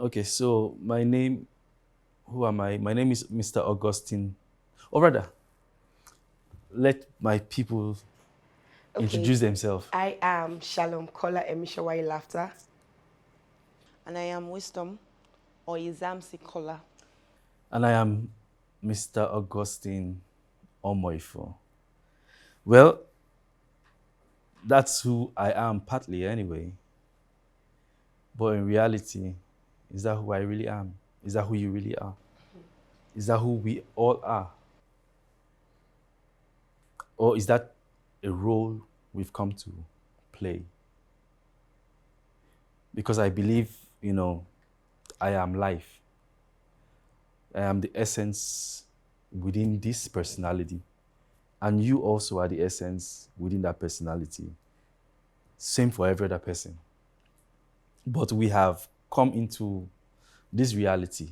Okay, so who am I? My name is Mr. Augustine. Or rather, let my people Okay, introduce themselves. I am Shalom Kola Emishawai Laughter. And I am Wisdom or Izamsi Kola. And I am Mr. Augustine Omoifo. Well, that's who I am partly anyway. But in reality, is that who I really am? Is that who you really are? Is that who we all are? Or is that a role we've come to play? Because I believe, I am life. I am the essence within this personality. And you also are the essence within that personality. Same for every other person. But we have come into this reality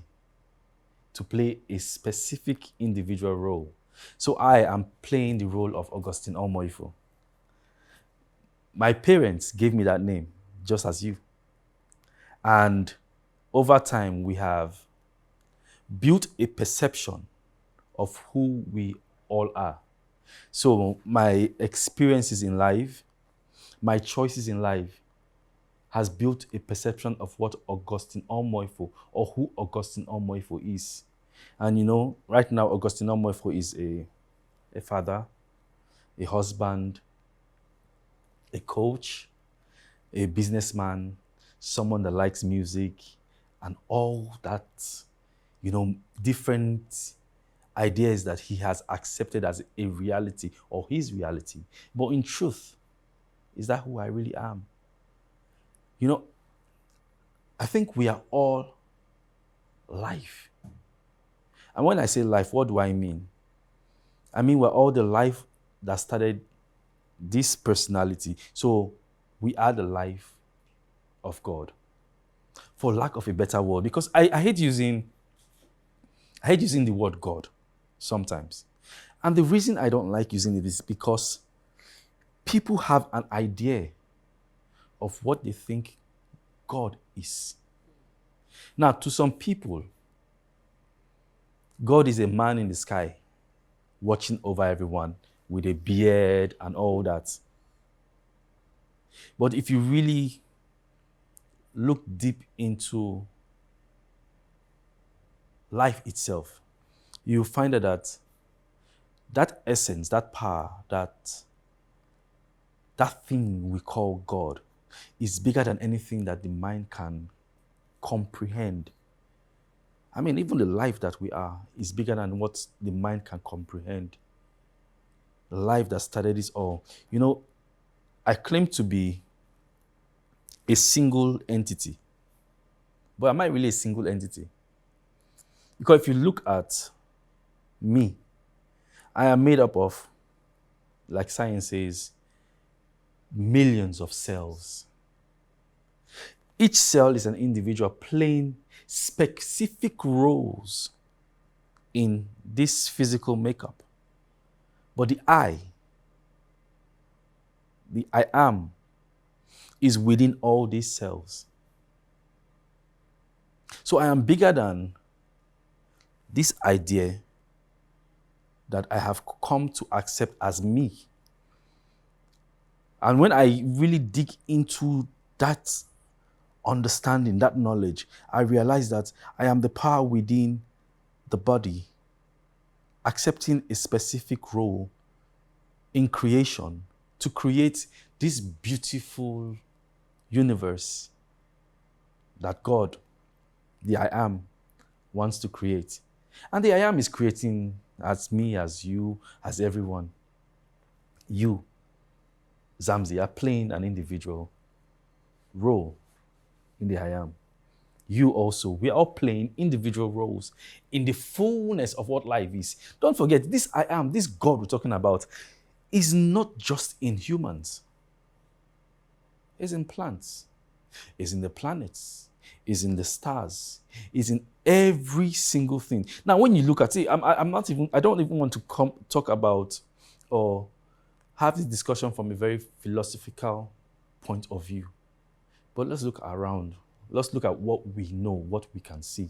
to play a specific individual role. So I am playing the role of Augustine Omoifo. My parents gave me that name, just as you. And over time, we have built a perception of who we all are. So my experiences in life, my choices in life has built a perception of what Augustine Omoifo or who Augustine Omoifo is. And right now, Augustine Omoifo is a father, a husband, a coach, a businessman, someone that likes music, and all that, different ideas that he has accepted as a reality or his reality. But in truth, is that who I really am? I think we are all life. And when I say life, what do I mean? I mean, we're all the life that started this personality. So we are the life of God, for lack of a better word, because I hate using the word God sometimes. And the reason I don't like using it is because people have an idea of what they think God is. Now, to some people, God is a man in the sky watching over everyone with a beard and all that. But if you really look deep into life itself, you find that essence, that power, that thing we call God is bigger than anything that the mind can comprehend. I mean, even the life that we are is bigger than what the mind can comprehend. The life that started this all. I claim to be a single entity. But am I really a single entity? Because if you look at me, I am made up of, like science says, millions of cells. Each cell is an individual playing specific roles in this physical makeup. But the I am, is within all these cells. So I am bigger than this idea that I have come to accept as me. And when I really dig into that understanding, that knowledge, I realize that I am the power within the body, accepting a specific role in creation to create this beautiful universe that God, the I am, wants to create. And the I am is creating as me, as you, as everyone. You, Zamzi, are playing an individual role in the I am. You also, we are all playing individual roles in the fullness of what life is. Don't forget, this I am, this God we're talking about, is not just in humans. It's in plants, it's in the planets, it's in the stars, it's in every single thing. Now, when you look at it, I don't even want to talk about or have this discussion from a very philosophical point of view. But let's look around Let's look at what we know, what we can see.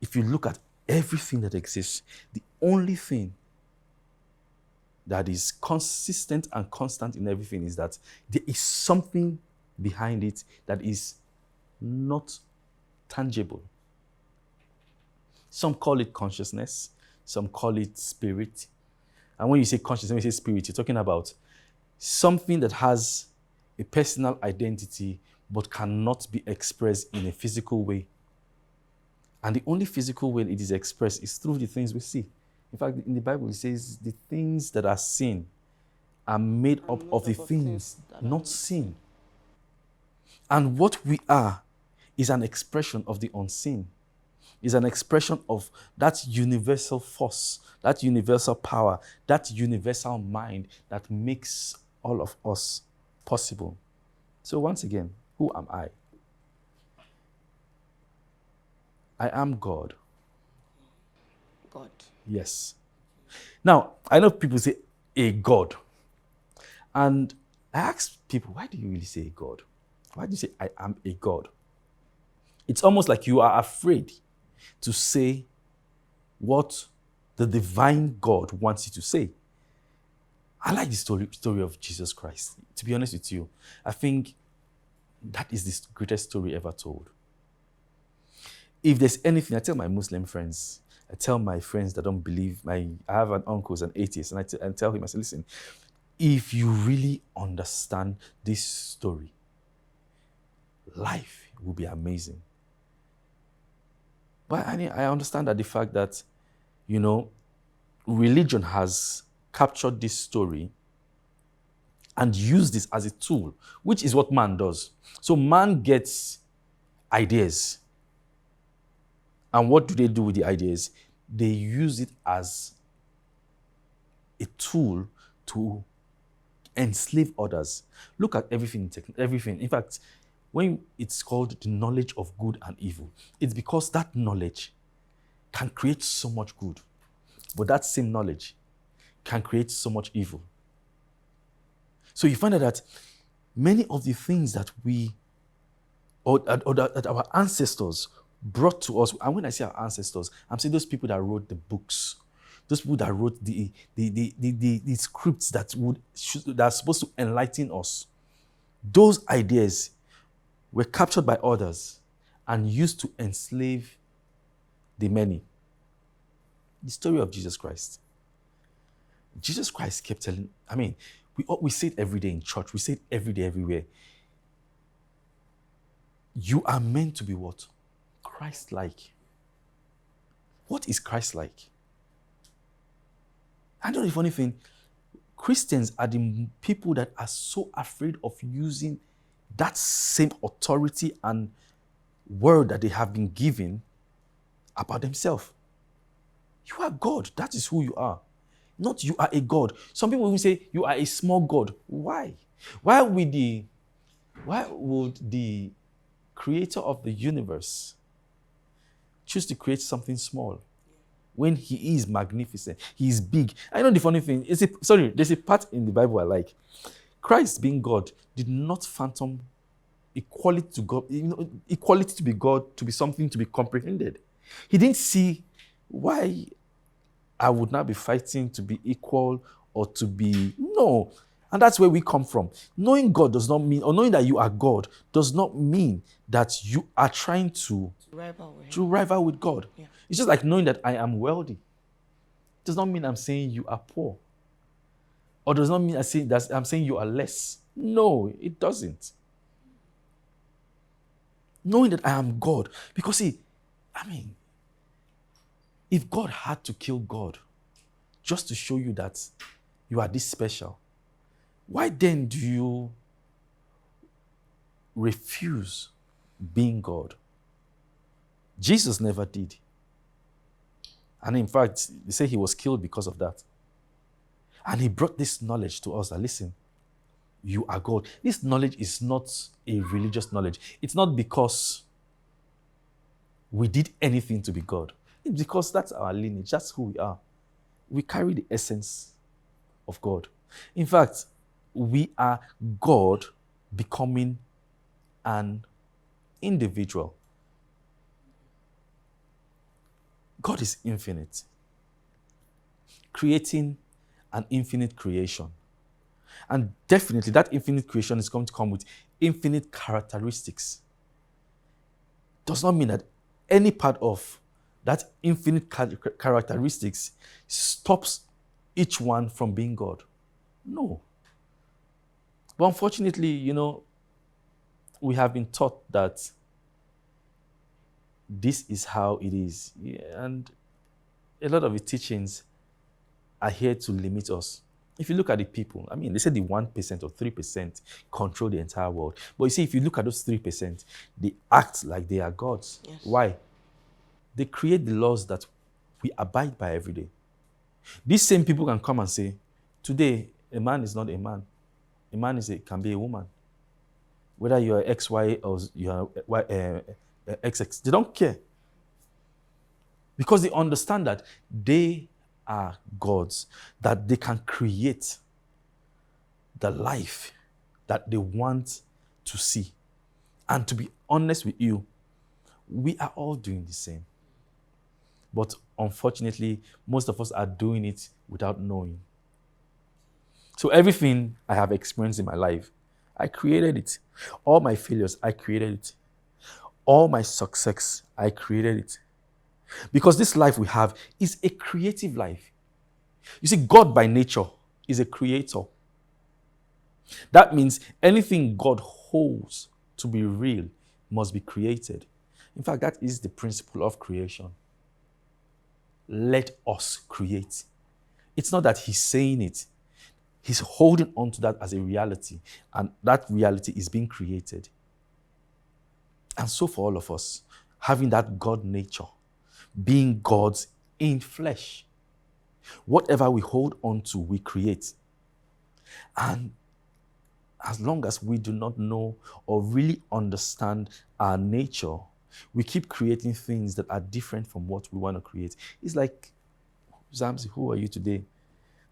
If you look at everything that exists, the only thing that is consistent and constant in everything is that there is something behind it that is not tangible. Some call it consciousness, some call it spirit. And when you say consciousness, when you say spirit, you're talking about something that has a personal identity but cannot be expressed in a physical way. And the only physical way it is expressed is through the things we see. In fact, in the Bible, it says the things that are seen are made up of the things not seen. And what we are is an expression of the unseen, is an expression of that universal force, that universal power, that universal mind that makes all of us possible. So once again, who am I? I am God. God. Yes. Now, I know people say a God. And I ask people, why do you really say God? Why do you say I am a God? It's almost like you are afraid to say what the divine God wants you to say. I like the story of Jesus Christ. To be honest with you, I think that is the greatest story ever told. If there's anything, I tell my Muslim friends, I tell my friends that don't believe, I have an uncle who's an atheist, and I tell him, I say, listen, if you really understand this story, life will be amazing. But I understand that the fact that, religion has captured this story and used this as a tool, which is what man does. So man gets ideas. And what do they do with the ideas? They use it as a tool to enslave others. Look at everything. In fact, when it's called the knowledge of good and evil, it's because that knowledge can create so much good, but that same knowledge can create so much evil. So you find out that many of the things that that our ancestors brought to us, and when I say our ancestors, I'm saying those people that wrote the books, those people that wrote the scripts that are supposed to enlighten us. Those ideas were captured by others and used to enslave the many. The story of Jesus Christ. Jesus Christ kept telling, we say it every day in church, we say it every day, everywhere. You are meant to be what? Christ-like. What is Christ-like? I know the funny thing, Christians are the people that are so afraid of using that same authority and word that they have been given about themselves. You are God. That is who you are. Not you are a God. Some people will say you are a small God. Why? Why would the creator of the universe choose to create something small when he is magnificent? He is big. I know the funny thing. There's a part in the Bible I like. Christ, being God, did not phantom equality to God, equality to be God, to be something to be comprehended. He didn't see why I would not be fighting to be equal or to be, no. And that's where we come from. Knowing God does not mean, or knowing that you are God does not mean that you are trying to rival with God. Yeah. It's just like knowing that I am wealthy. It does not mean I'm saying you are poor. Or does not mean I'm saying you are less. No, it doesn't. Knowing that I am God. Because if God had to kill God just to show you that you are this special, why then do you refuse being God? Jesus never did. And in fact, they say he was killed because of that. And he brought this knowledge to us that, listen, you are God. This knowledge is not a religious knowledge. It's not because we did anything to be God. It's because that's our lineage. That's who we are. We carry the essence of God. In fact, we are God becoming an individual. God is infinite, creating an infinite creation. And definitely that infinite creation is going to come with infinite characteristics. Does not mean that any part of that infinite characteristics stops each one from being God. No. But unfortunately, we have been taught that this is how it is. Yeah, and a lot of the teachings are here to limit us. If you look at the people, they say the 1% or 3% control the entire world. But you see, if you look at those 3%, they act like they are gods. Yes. Why? They create the laws that we abide by every day. These same people can come and say, today, a man is not a man. A man can be a woman. Whether you're XY or you're XX, they don't care. Because they understand that they are gods, that they can create the life that they want to see. And to be honest with you, we are all doing the same. But unfortunately, most of us are doing it without knowing. So everything I have experienced in my life, I created it. All my failures, I created it. All my success, I created it. Because this life we have is a creative life. You see, God by nature is a creator. That means anything God holds to be real must be created. In fact, that is the principle of creation. Let us create. It's not that he's saying it. He's holding on to that as a reality, and that reality is being created. And so for all of us, having that God nature, being gods in flesh, whatever we hold on to, we create. And as long as we do not know or really understand our nature, we keep creating things that are different from what we want to create. It's like, Zamzi, who are you today?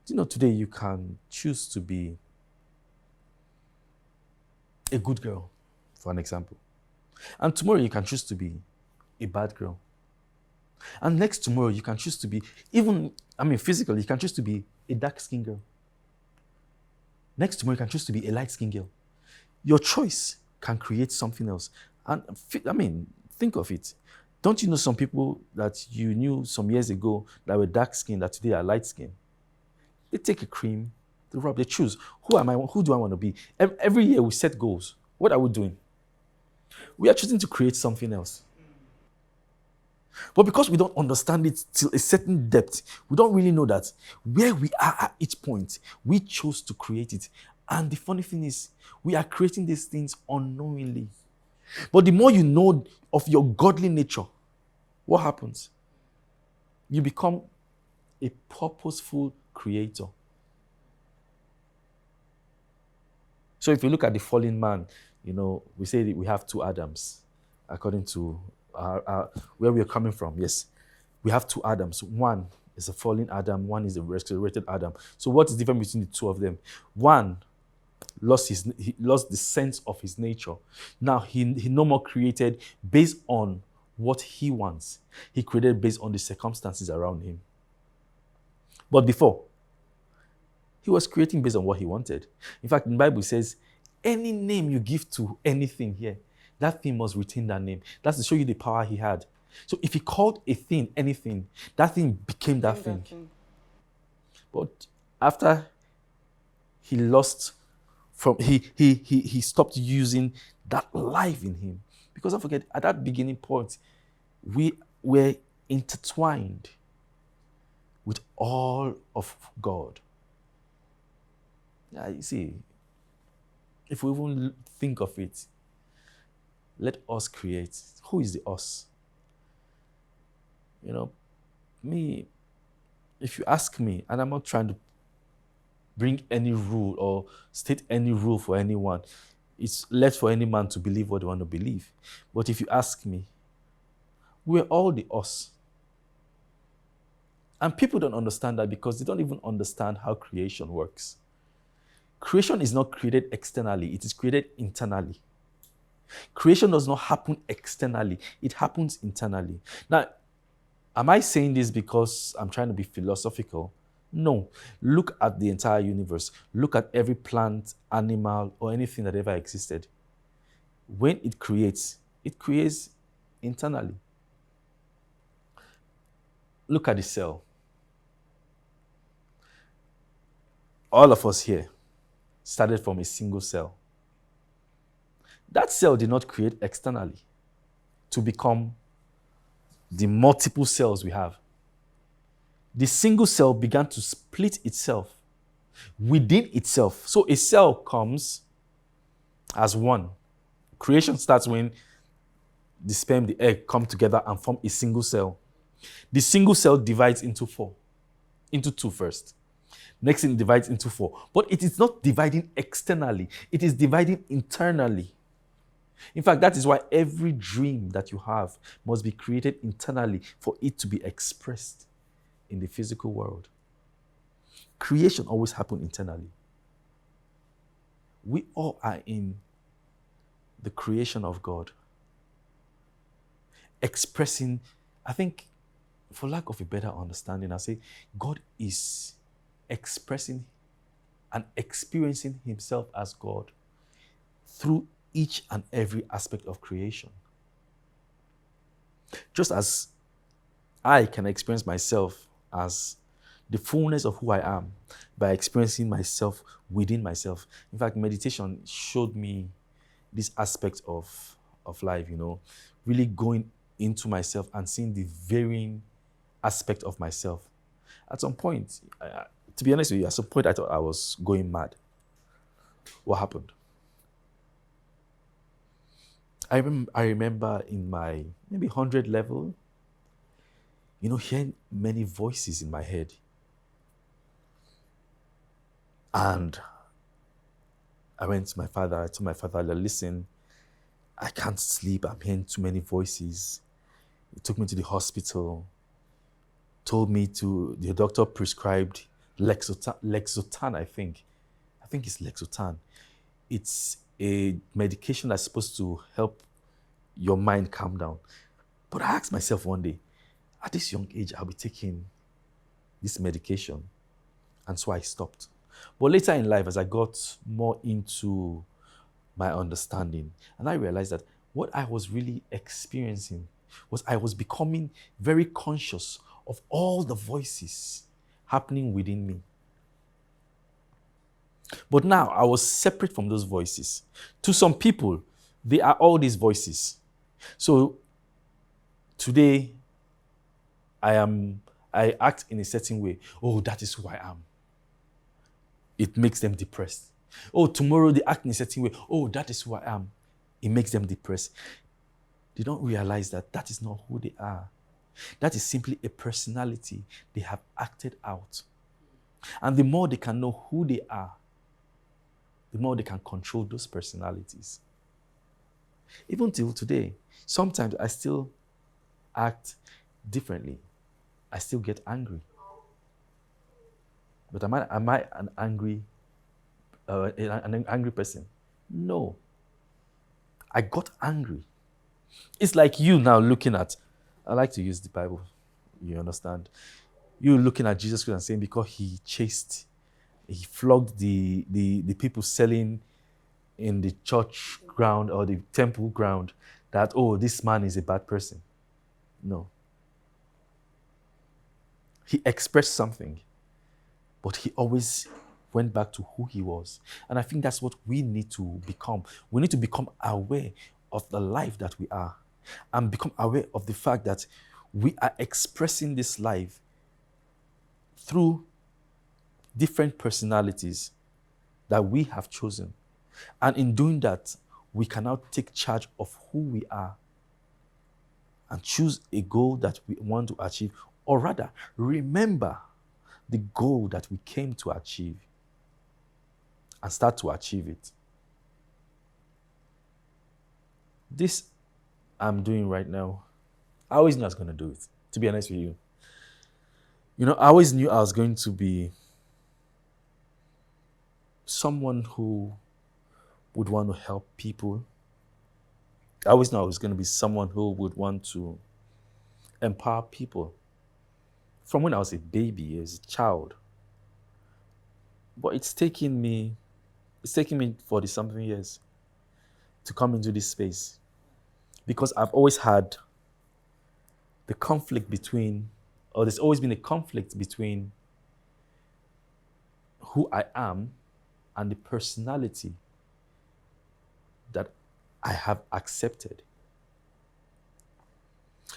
Do you know today you can choose to be a good girl, for an example. And tomorrow you can choose to be a bad girl. And next tomorrow you can choose to be, physically, you can choose to be a dark-skinned girl. Next tomorrow you can choose to be a light-skinned girl. Your choice can create something else. And think of it. Don't you know some people that you knew some years ago that were dark-skinned that today are light-skinned? They take a cream, they rub, they choose. Who do I want to be? Every year we set goals. What are we doing? We are choosing to create something else. But because we don't understand it till a certain depth, we don't really know that where we are at each point, we chose to create it. And the funny thing is, we are creating these things unknowingly. But the more you know of your godly nature, what happens? You become a purposeful creator. So if you look at the fallen man, we say that we have two Adams, according to where we are coming from. Yes, we have two Adams. One is a fallen Adam, one is a resurrected Adam. So what is the difference between the two of them? One lost the sense of his nature. Now he no more created based on what he wants. He created based on the circumstances around him. But before, he was creating based on what he wanted. In fact, the Bible says, any name you give to anything here, that thing must retain that name. That's to show you the power he had. So if he called a thing anything, that thing became that thing. But after he he stopped using that life in him. Because don't forget, at that beginning point, we were intertwined with all of God. Yeah, you see, if we even think of it, let us create. Who is the us? Me, if you ask me, and I'm not trying to bring any rule or state any rule for anyone, it's left for any man to believe what they want to believe. But if you ask me, we're all the us. And people don't understand that because they don't even understand how creation works. Creation is not created externally, it is created internally. Creation does not happen externally, it happens internally. Now, am I saying this because I'm trying to be philosophical? No. Look at the entire universe. Look at every plant, animal, or anything that ever existed. When it creates internally. Look at the cell. All of us here started from a single cell. That cell did not create externally to become the multiple cells we have. The single cell began to split itself within itself. So a cell comes as one. Creation starts when the sperm, the egg come together and form a single cell. The single cell divides into two first. Next thing it divides into 4. But it is not dividing externally, it is dividing internally. In fact, that is why every dream that you have must be created internally for it to be expressed in the physical world. Creation always happens internally. We all are in the creation of God. Expressing, I think, for lack of a better understanding, I say God is expressing and experiencing himself as God through each and every aspect of creation. Just as I can experience myself as the fullness of who I am by experiencing myself within myself. In fact, meditation showed me this aspect of life, really going into myself and seeing the varying aspect of myself. At some point, to be honest with you, at some point I thought I was going mad. What happened? I remember in my maybe 100 level, hearing many voices in my head. And I went to my father, I told my father, listen, I can't sleep, I'm hearing too many voices. He took me to the hospital, told me the doctor prescribed Lexotan, I think it's Lexotan. It's a medication that's supposed to help your mind calm down. But I asked myself one day, at this young age, I'll be taking this medication. And so I stopped. But later in life, as I got more into my understanding, and I realized that what I was really experiencing was I was becoming very conscious of all the voices happening within me. But now I was separate from those voices. To some people, they are all these voices. So today, I act in a certain way. Oh, that is who I am. It makes them depressed. Oh, tomorrow they act in a certain way. Oh, that is who I am. It makes them depressed. They don't realize that that is not who they are. That is simply a personality they have acted out. And the more they can know who they are, the more they can control those personalities. Even till today, sometimes I still act differently. I still get angry. But am I an angry person? No. I got angry. It's like you now looking at, I like to use the Bible, you understand? You looking at Jesus Christ and saying because he flogged the people selling in the church ground or the temple ground that, oh, this man is a bad person. No. He expressed something, but he always went back to who he was. And I think that's what we need to become. We need to become aware of the life that we are and become aware of the fact that we are expressing this life through different personalities that we have chosen. And in doing that, we can now take charge of who we are and choose a goal that we want to achieve, or rather, remember the goal that we came to achieve and start to achieve it. This I'm doing right now, I always knew I was going to do it, to be honest with you. I always knew I was going to be someone who would want to help people, I always knew I was going to be someone who would want to empower people from when I was a baby, as a child. But it's taken me 40 something years to come into this space because I've always had the conflict between, or there's always been a conflict between who I am and the personality that I have accepted.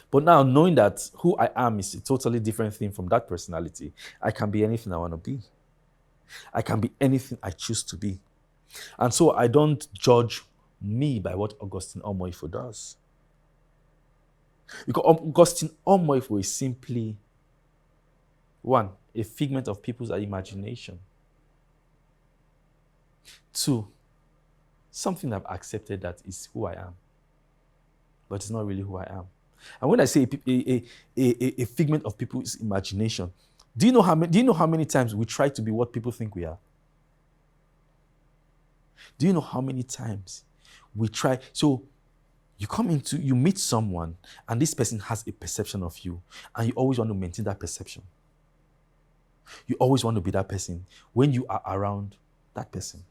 But now, knowing that who I am is a totally different thing from that personality, I can be anything I want to be. I can be anything I choose to be. And so I don't judge me by what Augustine Omoifo does. Because Augustine Omoifo is simply, one, a figment of people's imagination. Two, something I've accepted that is who I am, but it's not really who I am. And when I say a figment of people's imagination, do you know how many times we try to be what people think we are? Do you know how many times we try? So you meet someone, and this person has a perception of you, and you always want to maintain that perception. You always want to be that person when you are around that person.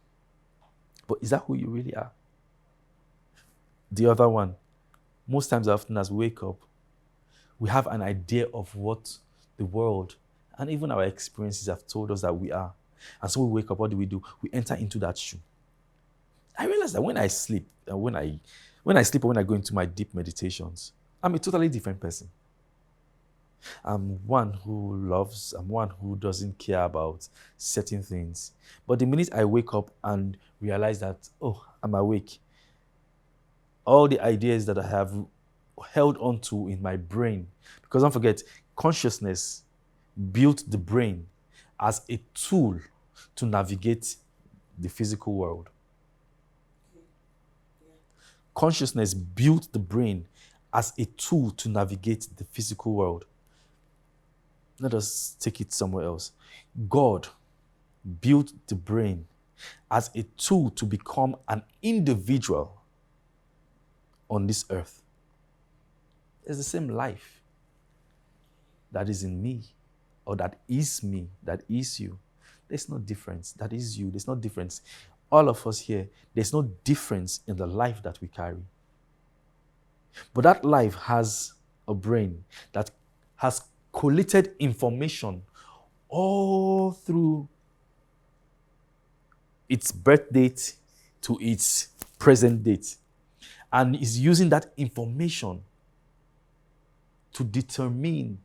But is that who you really are? The other one, most times often as we wake up, we have an idea of what the world and even our experiences have told us that we are. And so we wake up, what do? We enter into that shoe. I realize that when I sleep, when I sleep or when I go into my deep meditations, I'm a totally different person. I'm one who loves, I'm one who doesn't care about certain things. But the minute I wake up and realize that, oh, I'm awake, all the ideas that I have held onto in my brain, because don't forget, consciousness built the brain as a tool to navigate the physical world. Consciousness built the brain as a tool to navigate the physical world. Let us take it somewhere else. God built the brain as a tool to become an individual on this earth. It's the same life that is in me, or that is me, that is you. There's no difference. That is you. There's no difference. All of us here, there's no difference in the life that we carry. But that life has a brain that has collated information all through its birth date to its present date, and is using that information to determine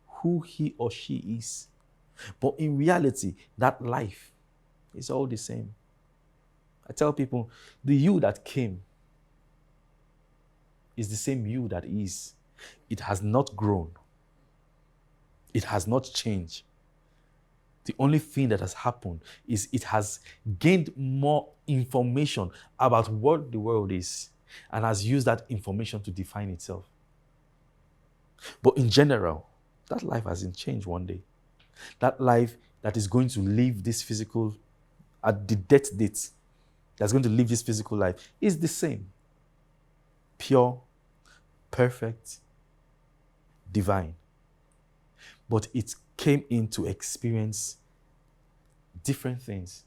who he or she is. But in reality, that life is all the same. I tell people, the you that came is the same you that is. It has not grown. It has not changed. The only thing that has happened is it has gained more information about what the world is and has used that information to define itself. But in general, that life hasn't changed one day. That life that is going to live this physical, at the death date, that's going to live this physical life is the same. Pure, perfect, divine. But it came in to experience different things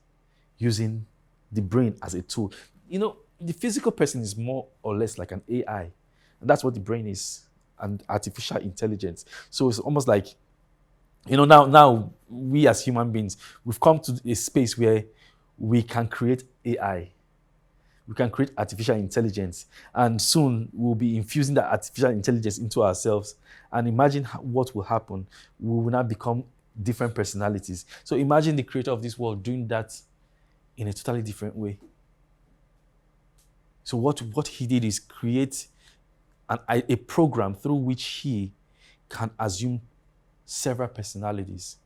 using the brain as a tool. You know, the physical person is more or less like an AI. And that's what the brain is, and artificial intelligence. So it's almost like, you know, now we as human beings, we've come to a space where we can create AI. We can create artificial intelligence. And soon we'll be infusing that artificial intelligence into ourselves. And imagine what will happen. We will now become different personalities. So imagine the creator of this world doing that in a totally different way. So what he did is create a program through which he can assume several personalities,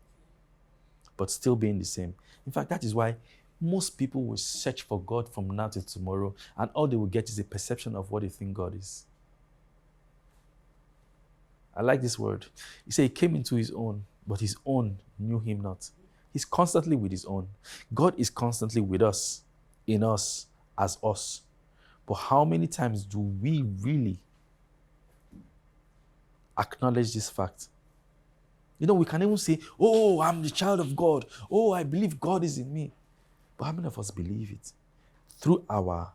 but still being the same. In fact, that is why most people will search for God from now till tomorrow, and all they will get is a perception of what they think God is. I like this word. He said he came into his own, but his own knew him not. He's constantly with his own. God is constantly with us, in us, as us. But how many times do we really acknowledge this fact? You know, we can even say, oh, I'm the child of God. Oh, I believe God is in me. But how many of us believe it? Through our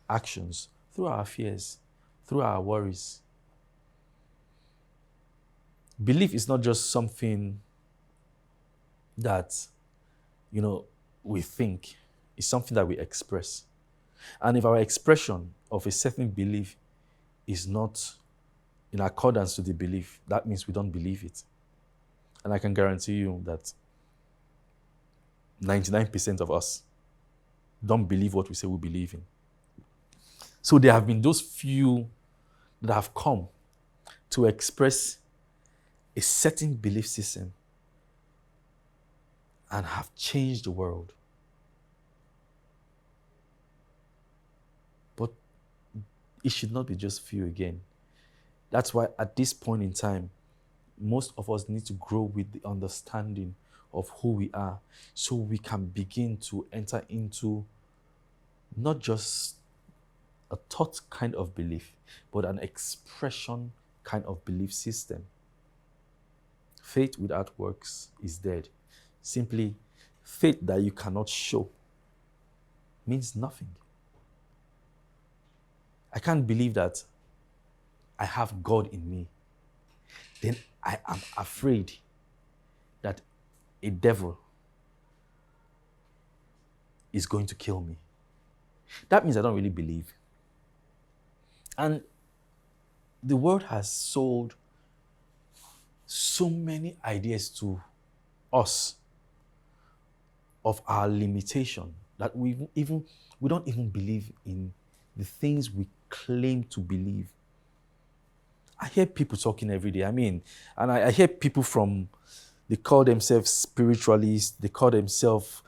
actions, through our fears, through our worries. Belief is not just something that, we think. It's something that we express. And if our expression of a certain belief is not in accordance to the belief, that means we don't believe it. And I can guarantee you that 99% of us don't believe what we say we believe in. So there have been those few that have come to express a certain belief system and have changed the world. But it should not be just few again. That's why at this point in time, most of us need to grow with the understanding of who we are so we can begin to enter into not just a thought kind of belief, but an expression kind of belief system. Faith without works is dead. Simply, faith that you cannot show means nothing. I can't believe that I have God in me. Then I am afraid that a devil is going to kill me. That means I don't really believe. And the world has sold so many ideas to us of our limitation that we don't even believe in the things we claim to believe. I hear people talking every day. And I hear people they call themselves spiritualists, they call themselves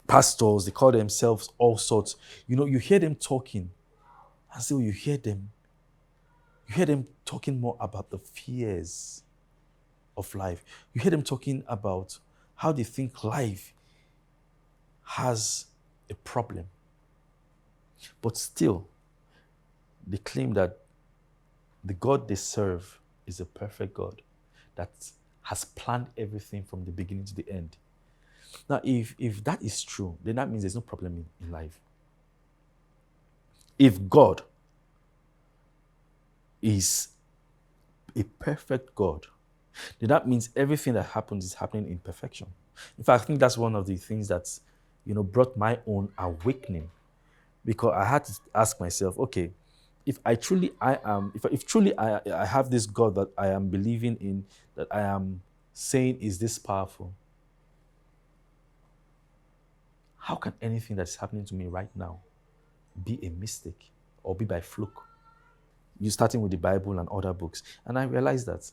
pastors, they call themselves all sorts. You hear them talking, and so you hear them talking more about the fears of life. You hear them talking about how they think life has a problem. But still, they claim that the God they serve is a perfect God that has planned everything from the beginning to the end. Now, if that is true, then that means there's no problem in life. If God is a perfect God, then that means everything that happens is happening in perfection. In fact, I think that's one of the things that, brought my own awakening, because I had to ask myself, okay, if truly I have this God that I am believing in, that I am saying is this powerful, how can anything that's happening to me right now be a mistake or be by fluke? You're starting with the Bible and other books. And I realized that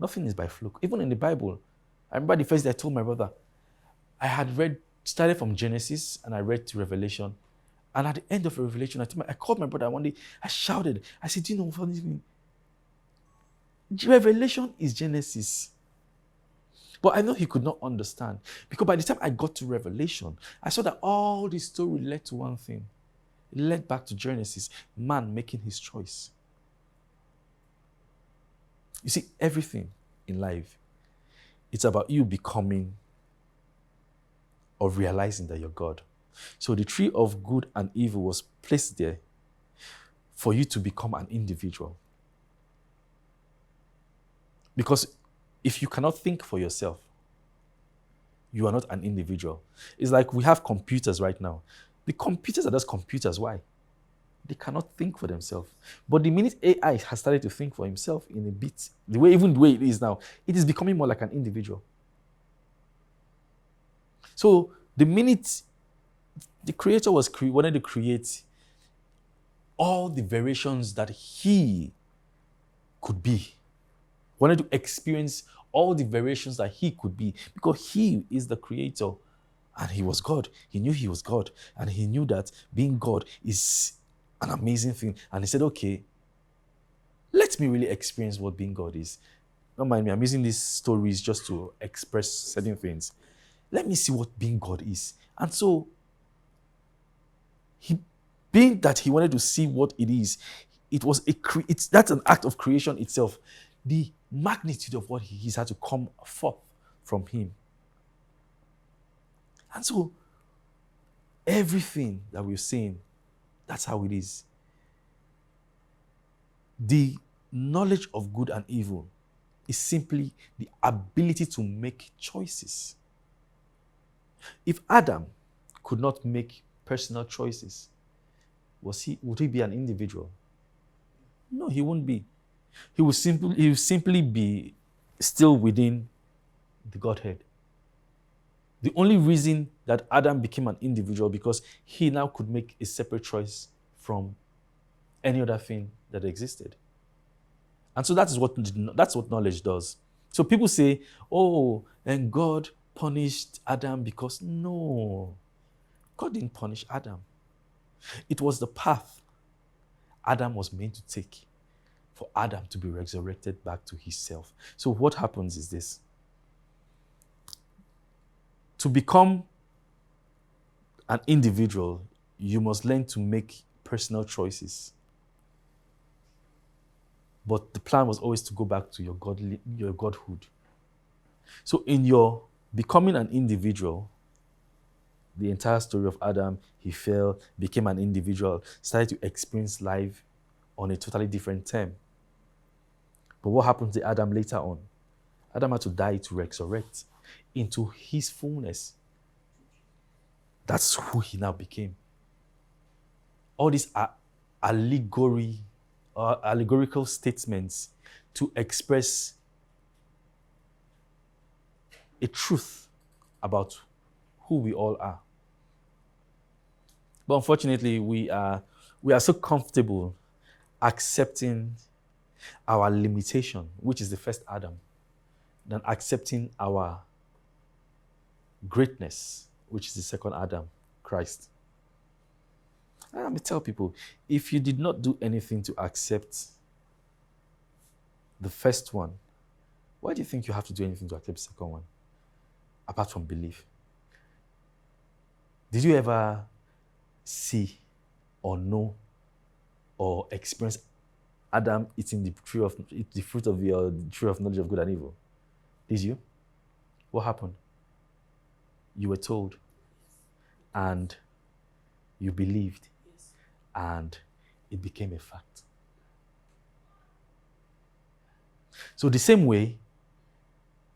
nothing is by fluke. Even in the Bible, I remember the first day I told my brother, I had started from Genesis and I read to Revelation. And at the end of Revelation, I called my brother one day, I shouted, I said, do you know what this means? Revelation is Genesis. But I know he could not understand. Because by the time I got to Revelation, I saw that all the story led to one thing. It led back to Genesis, man making his choice. You see, everything in life, it's about you becoming or realizing that you're God. So the tree of good and evil was placed there for you to become an individual. Because if you cannot think for yourself, you are not an individual. It's like we have computers right now. The computers are just computers. Why? They cannot think for themselves. But the minute AI has started to think for himself in a bit, even the way it is now, it is becoming more like an individual. So the minute the creator wanted to create all the variations that he could be, wanted to experience all the variations that he could be, because he is the creator and he was God. He knew he was God, and he knew that being God is an amazing thing. And he said, okay, let me really experience what being God is. Don't mind me, I'm using these stories just to express certain things. Let me see what being God is. And so being that he wanted to see what it is, that's an act of creation itself. The magnitude of what he is had to come forth from him. And so, everything that we're seeing, that's how it is. The knowledge of good and evil is simply the ability to make choices. If Adam could not make personal choices, would he be an individual? No, he wouldn't be. He would simply be still within the Godhead. The only reason that Adam became an individual because he now could make a separate choice from any other thing that existed. And so that's what knowledge does. So people say, oh, and God punished Adam because no, God didn't punish Adam. It was the path Adam was meant to take for Adam to be resurrected back to himself. So what happens is this. To become an individual, you must learn to make personal choices. But the plan was always to go back to your godhood. So in your becoming an individual, the entire story of Adam, he fell, became an individual, started to experience life on a totally different term. But what happened to Adam later on? Adam had to die to resurrect into his fullness. That's who he now became. All these are allegorical statements to express a truth about who we all are. But unfortunately, we are so comfortable accepting our limitation, which is the first Adam, than accepting our greatness, which is the second Adam, Christ. Let me tell people, if you did not do anything to accept the first one, why do you think you have to do anything to accept the second one, apart from belief? Did you ever see or know or experience Adam eating the fruit of the tree of knowledge of good and evil? Did you? What happened? You were told, and you believed, and it became a fact. So the same way,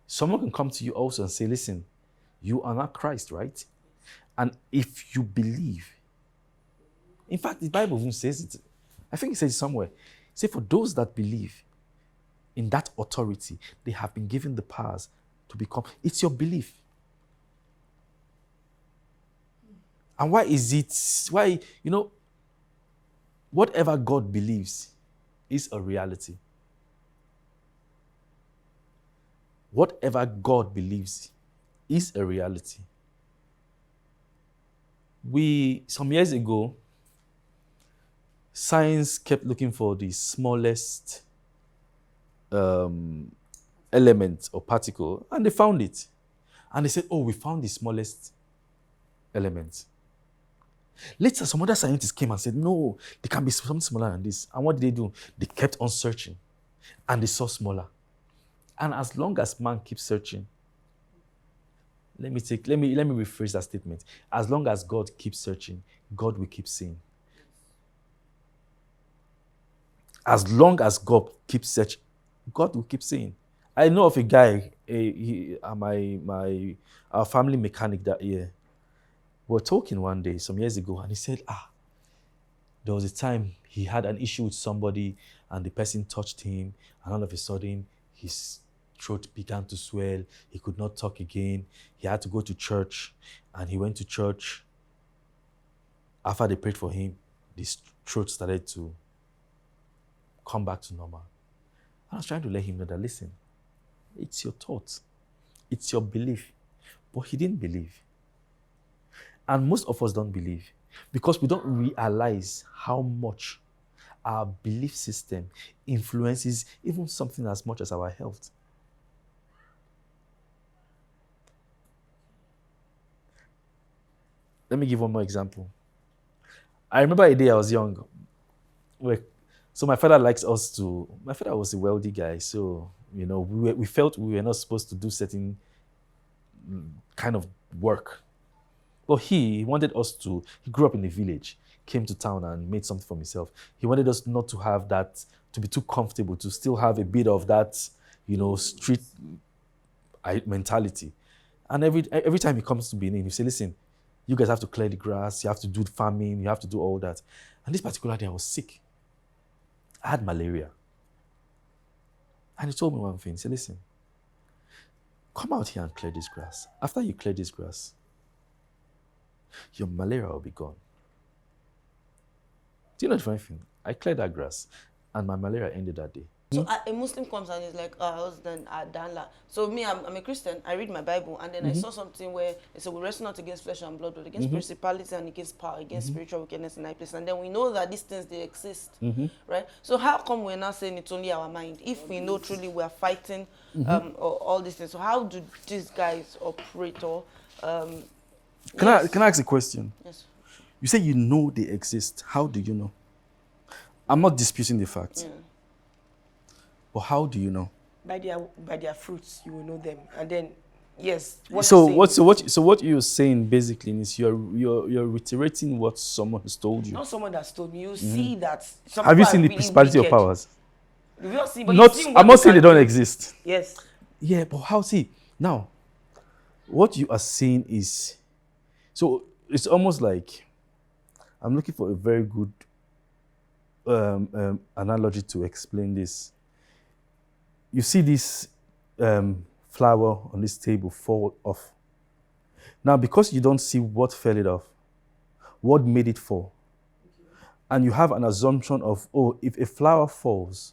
someone can come to you also and say, listen, you are not Christ, right? And if you believe, in fact, the Bible even says it. I think it says it somewhere. Say, for those that believe in that authority, they have been given the powers to become. It's your belief. And why, whatever God believes is a reality. Whatever God believes is a reality. Some years ago, science kept looking for the smallest element or particle, and they found it. And they said, oh, we found the smallest element. Later, some other scientists came and said, no, there can be something smaller than this. And what did they do? They kept on searching, and they saw smaller. And as long as man keeps searching, let me rephrase that statement. As long as God keeps searching, God will keep seeing. As long as God keeps searching, God will keep seeing. I know of a guy, our family mechanic that year. We were talking one day, some years ago, and he said, there was a time he had an issue with somebody, and the person touched him, and all of a sudden, his throat began to swell. He could not talk again. He had to go to church, and he went to church. After they prayed for him, his throat started to come back to normal. I was trying to let him know that, listen, it's your thoughts, it's your belief. But he didn't believe. And most of us don't believe because we don't realize how much our belief system influences even something as much as our health. Let me give one more example. I remember a day I was young. So my father likes us to. My father was a wealthy guy, so we felt we were not supposed to do certain kind of work. But he wanted us to. He grew up in the village, came to town and made something for himself. He wanted us not to have that, to be too comfortable, to still have a bit of that, street mentality. And every time he comes to Benin, he say, listen, you guys have to clear the grass, you have to do farming, you have to do all that. And this particular day I was sick. I had malaria. And he told me one thing. He said, listen, come out here and clear this grass. After you clear this grass, your malaria will be gone. Do you know the funny thing? I cleared that grass and my malaria ended that day. So a Muslim comes and is like, husband, Danla. So me, I'm a Christian. I read my Bible, and then I saw something where it said, we wrestle not against flesh and blood, but against principalities and against power, against spiritual wickedness in high places. And then we know that these things, they exist, right? So how come we're not saying it's only our mind? If we know truly we're fighting or all these things, so how do these guys operate? Or Can I ask a question? Yes. You say you know they exist. How do you know? I'm not disputing the fact. Yeah. But how do you know? By their fruits, you will know them. And then, yes. So what you're saying basically is you're reiterating what someone has told you. Not someone that's told me. You see that. Some Have you people seen are the really principality of wicked. powers? You've not seen, but Not, you've seen what I'm not saying they can don't do. exist. Yes. Yeah, but how? See, now, what you are saying is, so it's almost like, I'm looking for a very good analogy to explain this. You see this flower on this table fall off. Now, because you don't see what fell it off, what made it fall, and you have an assumption of, oh, if a flower falls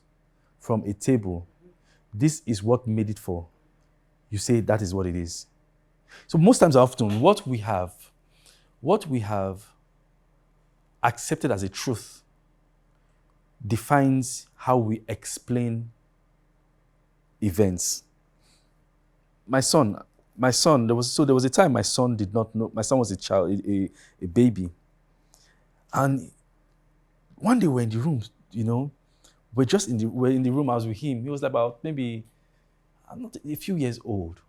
from a table, this is what made it fall. You say that is what it is. So most times, often, what we have accepted as a truth defines how we explain events. My son, there was a time my son did not know. My son was a child, a baby. And one day we're in the room, we're in the room, I was with him. He was about maybe a few years old.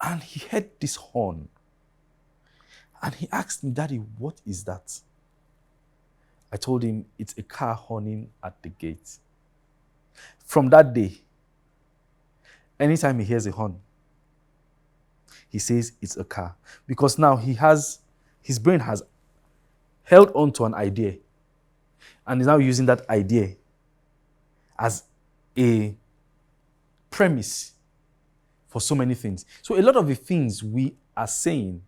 And he heard this horn. And he asked me, Daddy, what is that? I told him, it's a car horning at the gate. From that day, anytime he hears a horn, he says it's a car. Because now his brain has held on to an idea and is now using that idea as a premise for so many things. So a lot of the things we are saying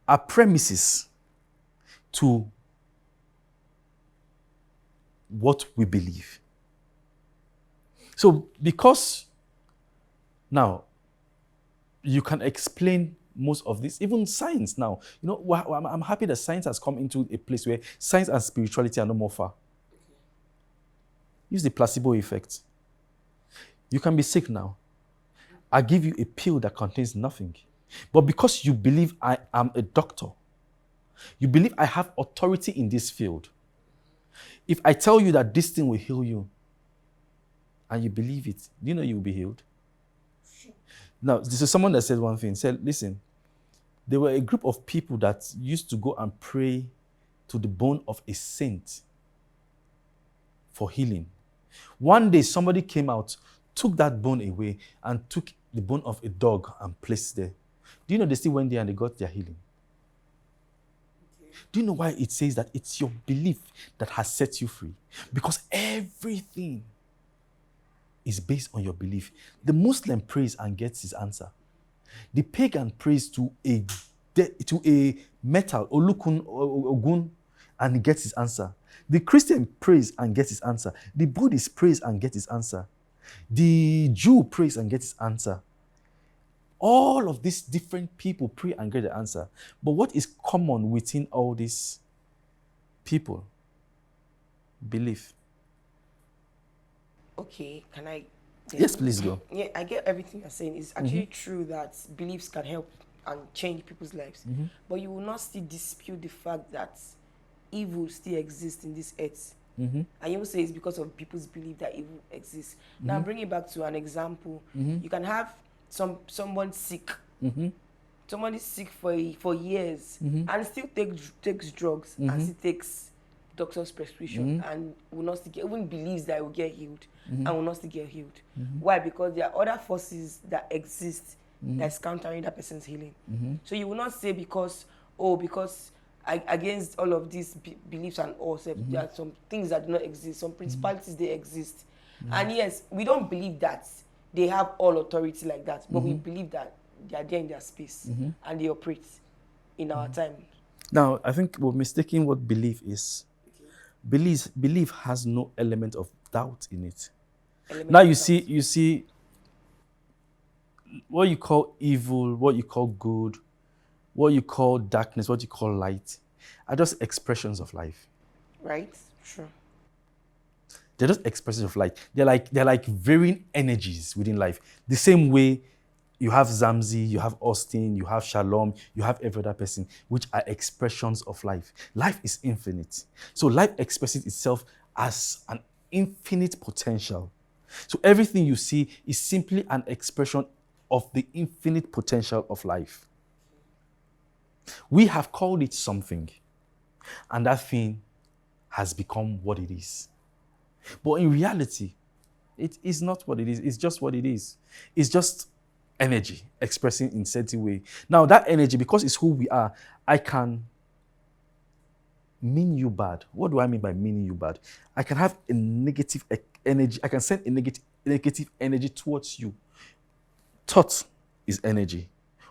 are premises to what we believe. So because now you can explain most of this, even science now. I'm happy that science has come into a place where science and spirituality are no more far. Use the placebo effect. You can be sick now. I give you a pill that contains nothing. But because you believe I am a doctor, you believe I have authority in this field. If I tell you that this thing will heal you, and you believe it, do you know you will be healed? Now, this is someone that said one thing. Said, listen, there were a group of people that used to go and pray to the bone of a saint for healing. One day, somebody came out, took that bone away, and took the bone of a dog and placed there. Do you know they still went there and they got their healing? Do you know why it says that it's your belief that has set you free? Because everything is based on your belief. The Muslim prays and gets his answer. The pagan prays to a metal, Olukun, Ogun, and he gets his answer. The Christian prays and gets his answer. The Buddhist prays and gets his answer. The Jew prays and gets his answer. All of these different people pray and get the answer. But what is common within all these people? Belief. Okay, can I? Yes, please go. Yeah, I get everything you're saying. It's actually true that beliefs can help and change people's lives. But you will not still dispute the fact that evil still exists in this earth. And you will say it's because of people's belief that evil exists. Now, bring it back to an example. You can have someone sick. Somebody sick for years and still takes drugs and still takes doctor's prescription and will not still even believes that he will get healed and will not still get healed. Why? Because there are other forces that exist that's countering that person's healing. So you will not say because against all of these beliefs and all, there are some things that do not exist, some principalities they exist. And yes, we don't believe that they have all authority like that, but we believe that they are there in their space and they operate in our time. Now, I think we're mistaking what belief is. Belief has no element of doubt in it. Now you see what you call evil, what you call good, what you call darkness, what you call light, are just expressions of life. Right? Sure. They're just expressions of light. They're like varying energies within life. The same way you have Zamzi, you have Austin, you have Shalom, you have every other person, which are expressions of life. Life is infinite. So life expresses itself as an infinite potential. So everything you see is simply an expression of the infinite potential of life. We have called it something, and that thing has become what it is. But in reality, it is not what it is. It's just what it is. It's just energy expressing in a certain way. Now, that energy, because it's who we are, I can mean you bad. What do I mean by meaning you bad? I can have a negative energy. I can send a negative energy towards you. Thought is energy.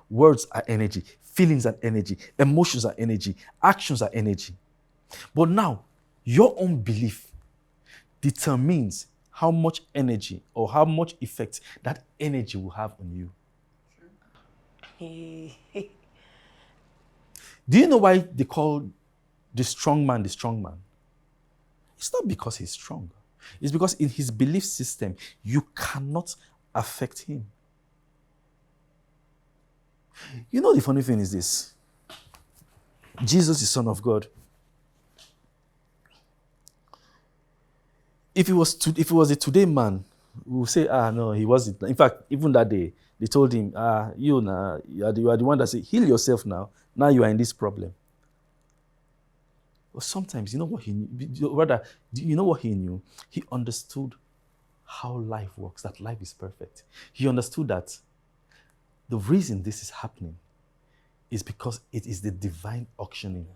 Words are energy. Feelings are energy. Emotions are energy. Actions are energy. But now, your own belief determines how much energy or how much effect that energy will have on you. Do you know why they call the strong man the strong man? It's not because he's strong. It's because in his belief system, you cannot affect him. You know, the funny thing is this. Jesus is Son of God. If it was a today man, we would say, no, he wasn't. In fact, even that day, they told him, you are the one that said, heal yourself now. Now you are in this problem. But sometimes, you know what he knew? Rather, you know what he knew? He understood how life works, that life is perfect. He understood that the reason this is happening is because it is the divine auctioning.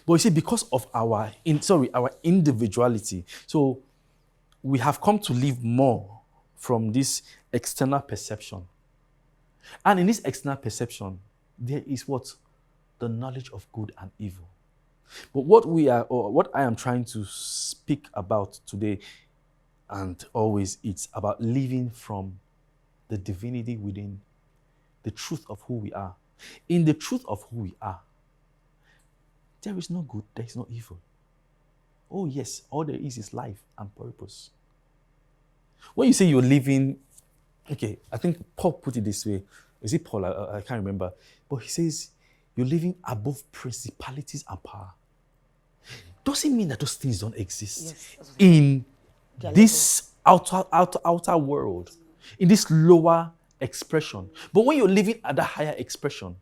But you see, because of our individuality, so we have come to live more from this external perception. And in this external perception, there is what? The knowledge of good and evil. But what I am trying to speak about today and always, it's about living from the divinity within, the truth of who we are. In the truth of who we are, there is no good, there is no evil. Oh yes, all there is life and purpose. When you say you're living, okay, I think Paul put it this way. Is it Paul? I can't remember. But he says, you're living above principalities and power. Doesn't mean that those things don't exist in this outer world, in this lower expression. But when you're living at the higher expression,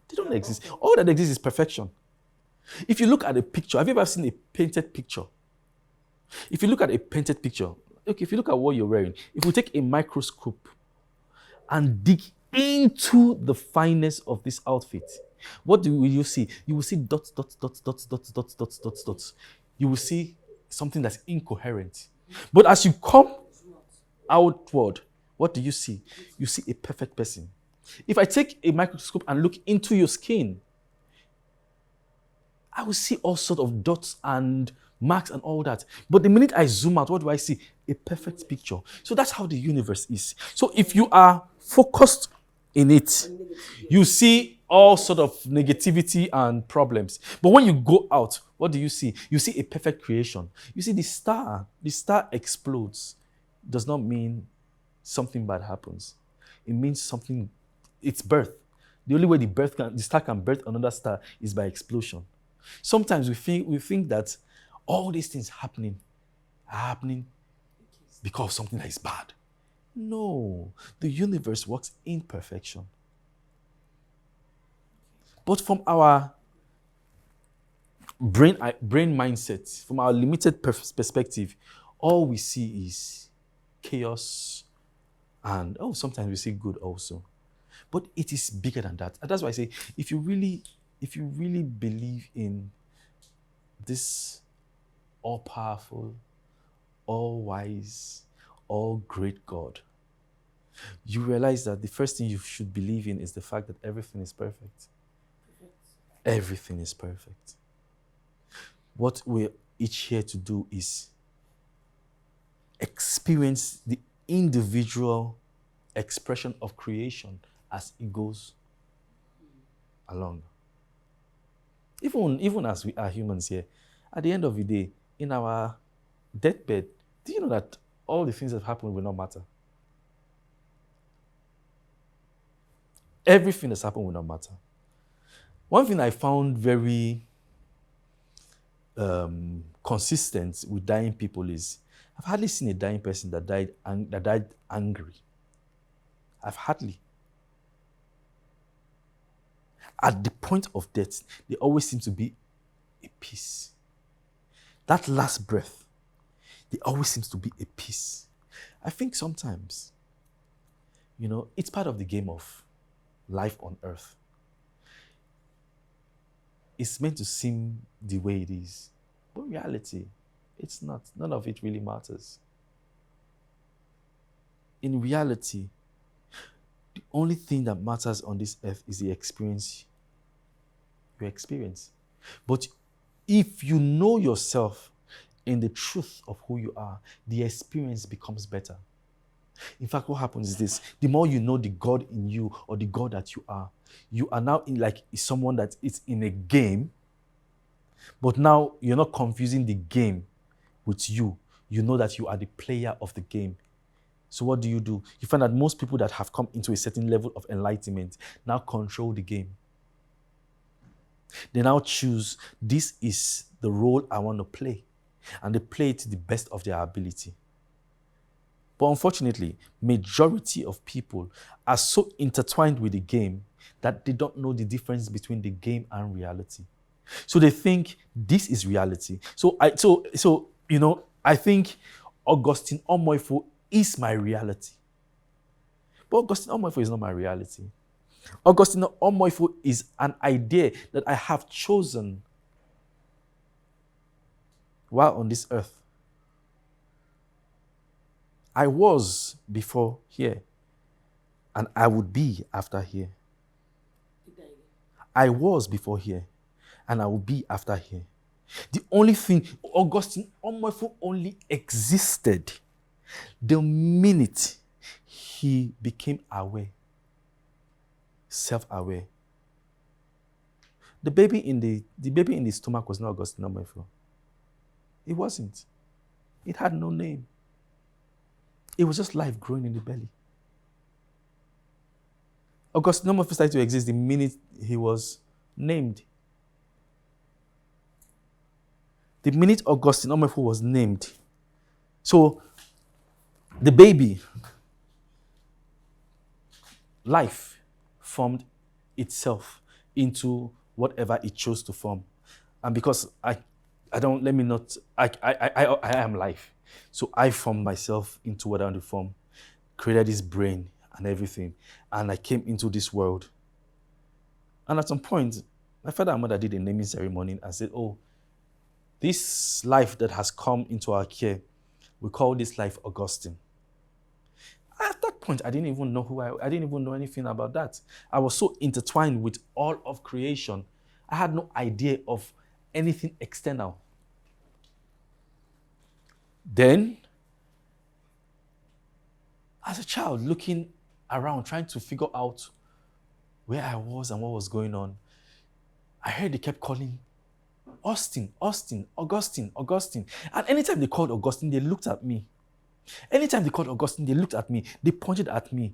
they don't exist. All that exists is perfection. If you look at a picture, have you ever seen a painted picture? If you look at a painted picture, okay, if you look at what you're wearing, if we take a microscope and dig into the fineness of this outfit, what will you see? You will see dots, dots, dots, dots, dots, dots, dots, dots, dots. You will see something that's incoherent. But as you come outward, what do you see? You see a perfect person. If I take a microscope and look into your skin, I will see all sorts of dots and marks and all that. But the minute I zoom out, what do I see? A perfect picture. So that's how the universe is. So if you are focused in it, you see all sort of negativity and problems. But when you go out, what do you see? You see a perfect creation. You see the star explodes. Does not mean something bad happens. It means something, its birth The only way the star can birth another star is by explosion. Sometimes we think that all these things are happening because of something that is bad. No, the universe works in perfection. But from our brain mindset, from our limited perspective, all we see is chaos, and sometimes we see good also. But it is bigger than that. And that's why I say, if you really believe in this all-powerful, all-wise, all-great God, you realize that the first thing you should believe in is the fact that everything is perfect. Everything is perfect. What we're each here to do is experience the individual expression of creation as it goes along. Even as we are humans here, at the end of the day, in our deathbed, do you know that all the things that happen will not matter? Everything that's happened will not matter. One thing I found very consistent with dying people is I've hardly seen a dying person that died angry. I've hardly. At the point of death, there always seems to be a peace. That last breath, there always seems to be a peace. I think sometimes, it's part of the game of life on earth. It's meant to seem the way it is. But in reality, it's not. None of it really matters. In reality, the only thing that matters on this earth is the experience you experience. But if you know yourself in the truth of who you are, the experience becomes better. In fact, what happens is this: the more you know the God in you or the God that you are now in like someone that is in a game, but now you're not confusing the game with you. You know that you are the player of the game. So what do? You find that most people that have come into a certain level of enlightenment now control the game. They now choose, this is the role I want to play. And they play it to the best of their ability. But unfortunately, majority of people are so intertwined with the game that they don't know the difference between the game and reality. So they think this is reality. I think Augustine Omoifo is my reality. But Augustine Omoifo is not my reality. Augustine Omoifo is an idea that I have chosen while on this earth. I was before here, and I would be after here. I was before here, and I will be after here. The only thing, Augustine Omoifo only existed the minute he became aware, self-aware. The baby in the stomach was not Augustine Omoifo. It wasn't. It had no name. It was just life growing in the belly. Augustine Omoifo started to exist the minute he was named. The minute Augustine Omoifo was named. So, the baby, life formed itself into whatever it chose to form. And because I am life. So I formed myself into what I want to form, created this brain and everything. And I came into this world. And at some point, my father and mother did a naming ceremony and said, this life that has come into our care, we call this life Augustine. At that point, I didn't even know I didn't even know anything about that. I was so intertwined with all of creation. I had no idea of anything external. Then, as a child, looking around, trying to figure out where I was and what was going on, I heard they kept calling Austin, Augustine. And anytime they called Augustine, they looked at me. Anytime they called Augustine, they looked at me. They pointed at me.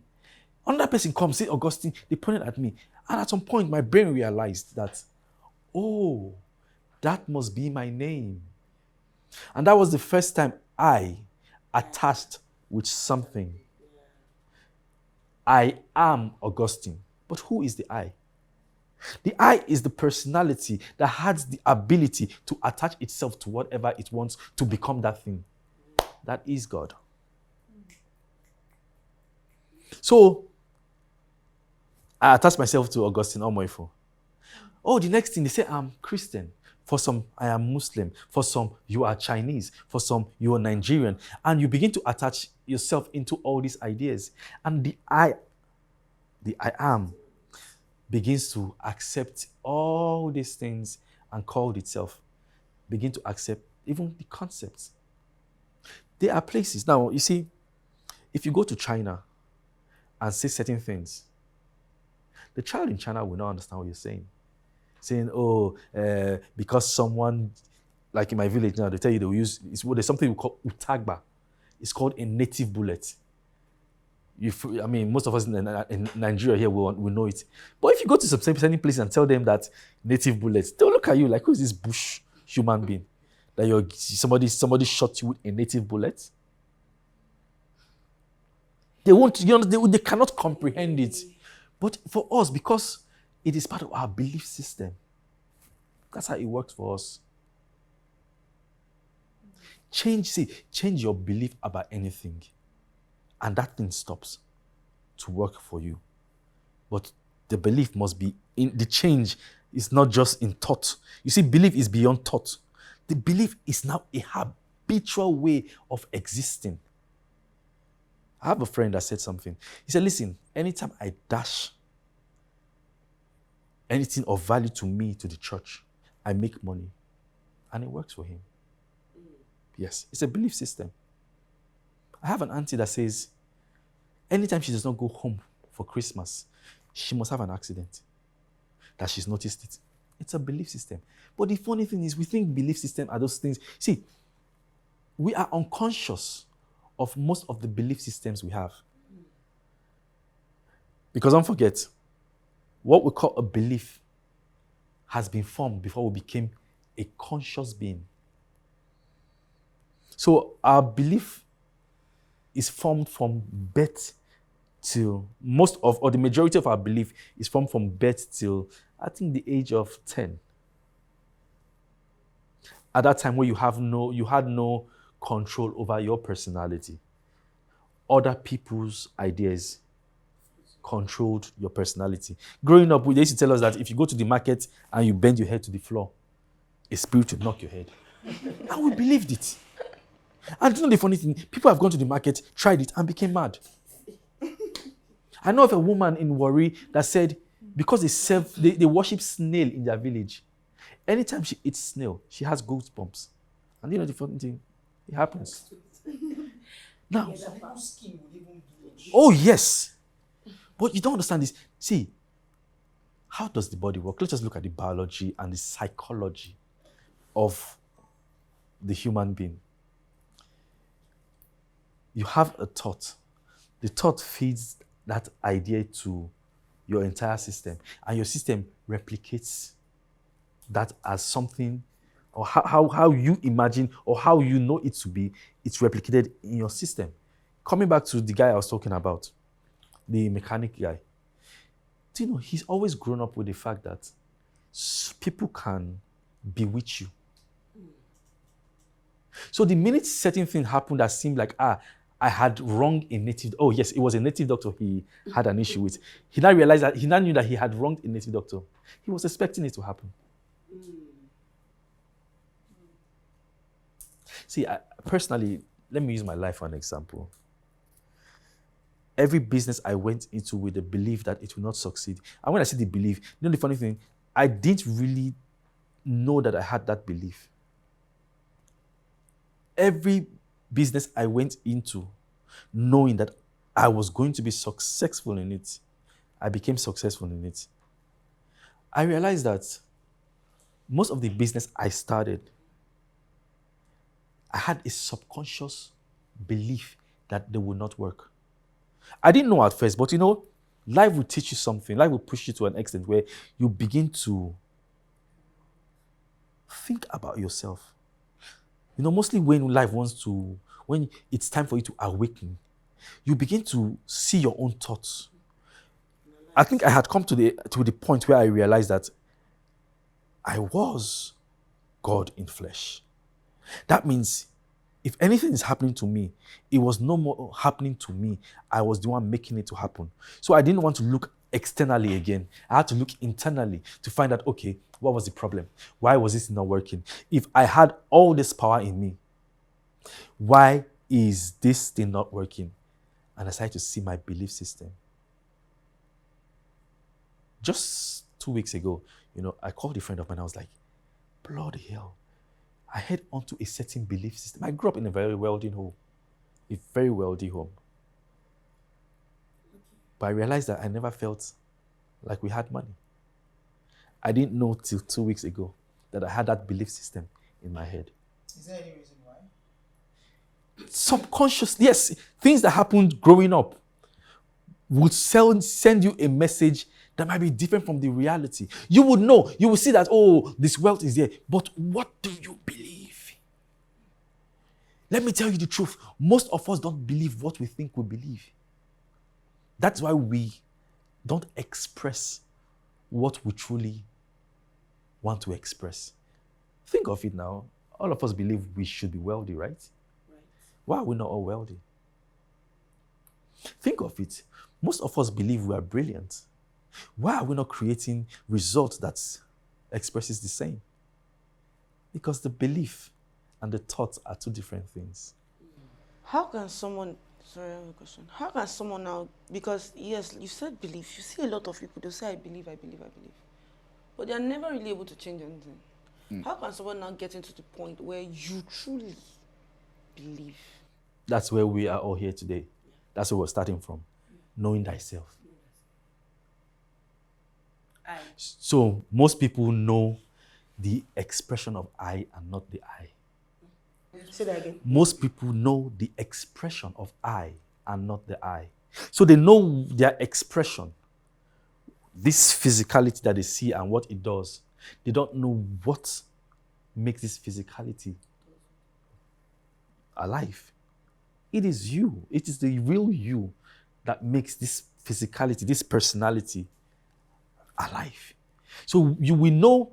Another person comes, say Augustine, they pointed at me. And at some point, my brain realized that, oh, that must be my name. And that was the first time I attached with something. I am Augustine. But who is the I? The I is the personality that has the ability to attach itself to whatever it wants to become that thing. That is God. So, I attach myself to Augustine Omoifo. Oh, the next thing, they say I'm Christian. For some, I am Muslim. For some, you are Chinese. For some, you are Nigerian. And you begin to attach yourself into all these ideas. And the I am, begins to accept all these things and call itself. Begin to accept even the concepts. There are places. Now, you see, if you go to China and say certain things, the child in China will not understand what you're saying. Saying, oh, because someone, like in my village now, they tell you they will use, there's something we call utagba. It's called a native bullet. Most of us in Nigeria here will know it. But if you go to some certain place and tell them that native bullets, they'll look at you like, who is this bush human being? That somebody shot you with a native bullet? They won't, they cannot comprehend it. But for us, because it is part of our belief system, that's how it works for us. Change your belief about anything, and that thing stops to work for you. But the belief must be in the change is not just in thought. You see, belief is beyond thought. The belief is now a habitual way of existing. I have a friend that said something. He said, listen, anytime I dash anything of value to me, to the church, I make money. And it works for him. Yes, it's a belief system. I have an auntie that says, anytime she does not go home for Christmas, she must have an accident. That she's noticed it. It's a belief system. But the funny thing is, we think belief system are those things. See, we are unconscious of most of the belief systems we have. Because don't forget, what we call a belief has been formed before we became a conscious being. So our belief is formed from birth till the majority of our belief is formed from birth till, I think, the age of 10. At that time where you had no control over your personality. Other people's ideas controlled your personality. Growing up, they used to tell us that if you go to the market and you bend your head to the floor, a spirit will knock your head. And we believed it. And you know the funny thing, people have gone to the market, tried it, and became mad. I know of a woman in Warri that said, because they worship snail in their village, anytime she eats snail, she has goosebumps. And you know the funny thing, it happens. Now, oh yes, but you don't understand this. See, how does the body work? Let's just look at the biology and the psychology of the human being. You have a thought. The thought feeds that idea to your entire system, and your system replicates that as something, or how you imagine or how you know it to be, it's replicated in your system. Coming back to the guy I was talking about, the mechanic guy. Do you know, he's always grown up with the fact that people can bewitch you. So the minute certain thing happened that seemed like, I had wronged a native. Oh yes, it was a native doctor he had an issue with. He now realized that he now knew that he had wronged a native doctor. He was expecting it to happen. See, personally, let me use my life for an example. Every business I went into with the belief that it will not succeed. And when I say the belief, you know the funny thing, I didn't really know that I had that belief. Every business I went into, knowing that I was going to be successful in it, I became successful in it. I realized that most of the business I started, I had a subconscious belief that they would not work. I didn't know at first, but you know, life will teach you something. Life will push you to an extent where you begin to think about yourself. You know, mostly when it's time for you to awaken, you begin to see your own thoughts. I think I had come to the point where I realized that I was God in flesh. That means if anything is happening to me, it was no more happening to me. I was the one making it to happen. So I didn't want to look externally again. I had to look internally to find out, okay, what was the problem? Why was this not working? If I had all this power in me, why is this thing not working? And I started to see my belief system. Just 2 weeks ago, I called a friend of mine. I was like, bloody hell. I head onto a certain belief system. I grew up in a very wealthy home. But I realized that I never felt like we had money. I didn't know till 2 weeks ago that I had that belief system in my head. Is there any reason why? Subconsciously, yes. Things that happened growing up would send you a message that might be different from the reality. You would know. You will see that, this wealth is there. But what do you believe? Let me tell you the truth. Most of us don't believe what we think we believe. That's why we don't express what we truly want to express. Think of it now. All of us believe we should be wealthy, right? Why are we not all wealthy? Think of it. Most of us believe we are brilliant. Why are we not creating results that expresses the same? Because the belief and the thoughts are two different things. How can someone, sorry, I have a question. How can someone now, because yes, you said belief, you see a lot of people, they'll say, I believe. But they're never really able to change anything. How can someone now get into the point where you truly believe? That's where we are all here today. That's where we're starting from. Knowing thyself. So most people know the expression of I and not the I. Say that again. Most people know the expression of I and not the I. So they know their expression, this physicality that they see and what it does. They don't know what makes this physicality alive. It is you. It is the real you that makes this physicality, this personality alive. So you will know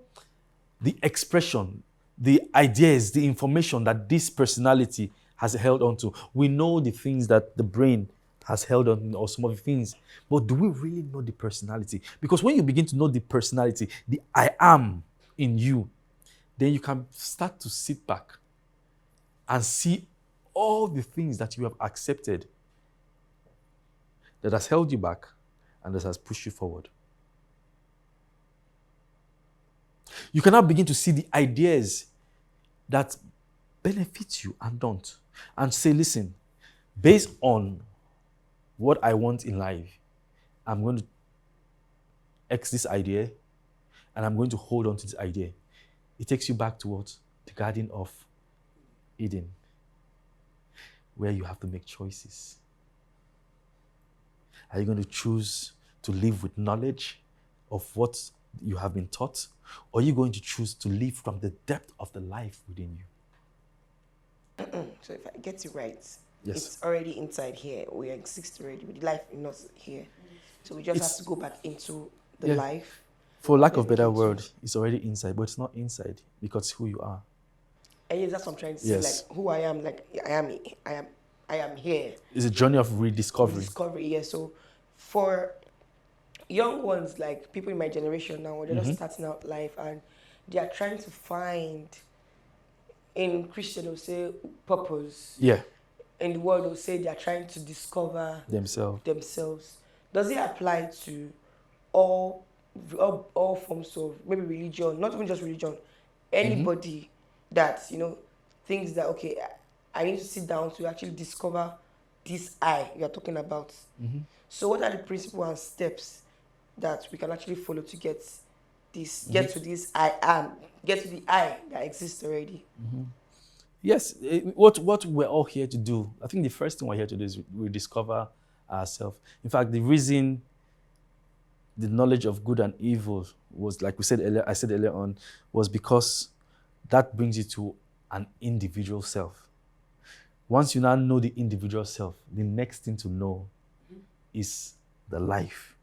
the expression, the ideas, the information that this personality has held on to. We know the things that the brain has held on, or some of the things. But do we really know the personality? Because when you begin to know the personality, the I am in you, then you can start to sit back and see all the things that you have accepted that has held you back and that has pushed you forward. You can now begin to see the ideas that benefit you and don't. And say, listen, based on what I want in life, I'm going to X this idea and I'm going to hold on to this idea. It takes you back to what? The Garden of Eden, where you have to make choices. Are you going to choose to live with knowledge of what you have been taught? Or are you going to choose to live from the depth of the life within you? So if I get it right, Yes. it's already inside here. We exist already with life in us here. So we just have to go back into the life. For lack of better word, it's already inside, but it's not inside because it's who you are. And yes, that's what I'm trying to say. Yes. Like who I am, I am here. It's a journey of rediscovery. Discovery, yeah. So for young ones, like people in my generation now, they're just starting out life and they are trying to find, in Christian they'll say purpose. Yeah. In the world they'll say they are trying to discover Themselves. Does it apply to all forms of maybe religion, not even just religion, anybody that, thinks that, okay, I need to sit down to actually discover this I you're talking about. So what are the principles and steps that we can actually follow to get to this I am, get to the I that exists already? Yes, what we're all here to do, I think the first thing we're here to do is rediscover ourselves. In fact, the reason the knowledge of good and evil was, like we said earlier, I said earlier on, was because that brings you to an individual self. Once you now know the individual self, the next thing to know is the life.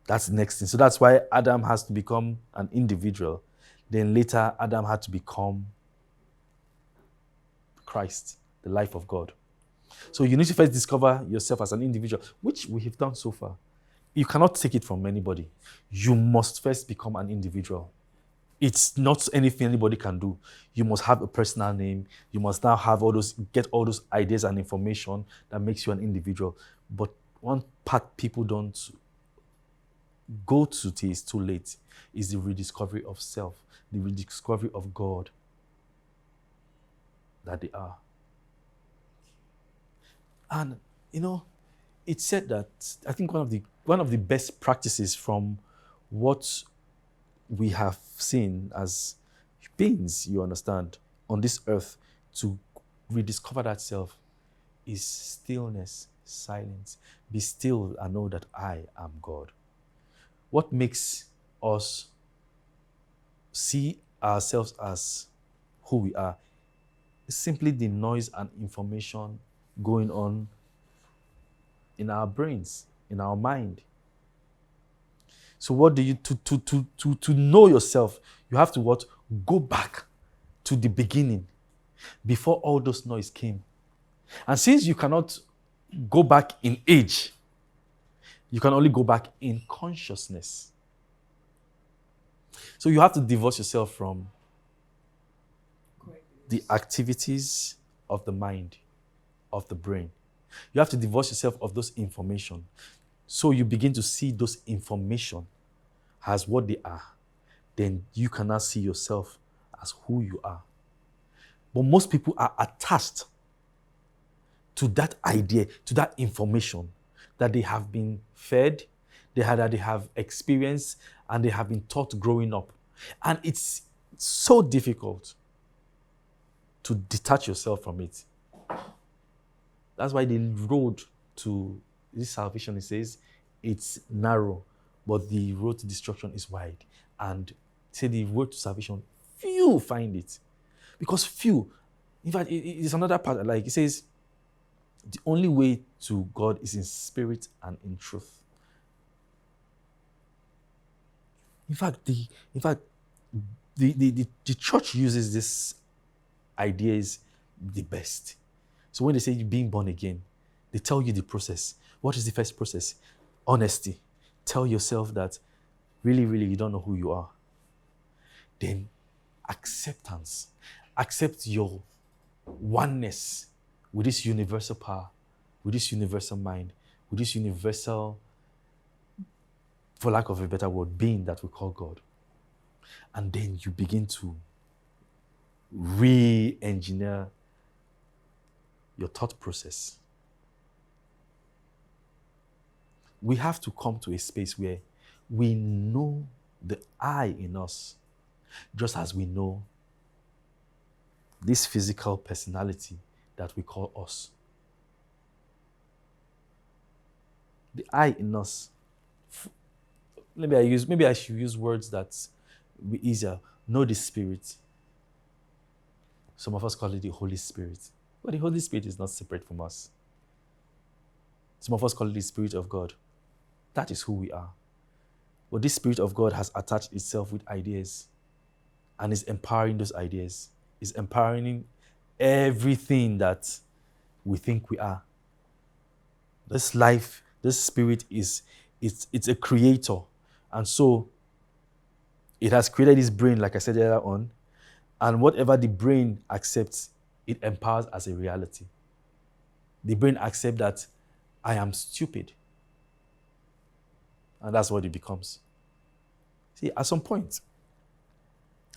That's the next thing. So that's why Adam has to become an individual. Then later, Adam had to become Christ, the life of God. So you need to first discover yourself as an individual, which we have done so far. You cannot take it from anybody. You must first become an individual. It's not anything anybody can do. You must have a personal name. You must now have get all those ideas and information that makes you an individual. But one part people don't go to till it's too late is the rediscovery of self, the rediscovery of God that they are. And it's said that I think one of the best practices from what we have seen as beings, you understand, on this earth to rediscover that self is stillness, silence. Be still and know that I am God. What makes us see ourselves as who we are is simply the noise and information going on in our brains, in our mind. So what do you, to know yourself, you have to what? Go back to the beginning, before all those noise came. And since you cannot go back in age, you can only go back in consciousness. So you have to divorce yourself from the activities of the mind, of the brain. You have to divorce yourself of those information. So you begin to see those information as what they are. Then you cannot see yourself as who you are. But most people are attached to that idea, to that information that they have been fed, that they have experienced, and they have been taught growing up. And it's so difficult to detach yourself from it. That's why the road to this salvation, it says, it's narrow, but the road to destruction is wide. And say the road to salvation, few find it. Because few, in fact, it's another part, like it says, the only way to God is in spirit and in truth. In fact, the church uses this idea is the best. So when they say you're being born again, they tell you the process. What is the first process? Honesty. Tell yourself that really, really you don't know who you are. Then acceptance. Accept your oneness with this universal power, with this universal mind, with this universal, for lack of a better word, being that we call God. And then you begin to re-engineer your thought process. We have to come to a space where we know the I in us, just as we know this physical personality that we call us. The I in us. Maybe I should use words that will be easier. Know the Spirit. Some of us call it the Holy Spirit. But the Holy Spirit is not separate from us. Some of us call it the Spirit of God. That is who we are. But this Spirit of God has attached itself with ideas and is empowering those ideas. Is empowering everything that we think we are. This life, this Spirit it's a creator. And so it has created this brain, like I said earlier on, and whatever the brain accepts, it empowers as a reality. The brain accepts that I am stupid. And that's what it becomes. See, at some point,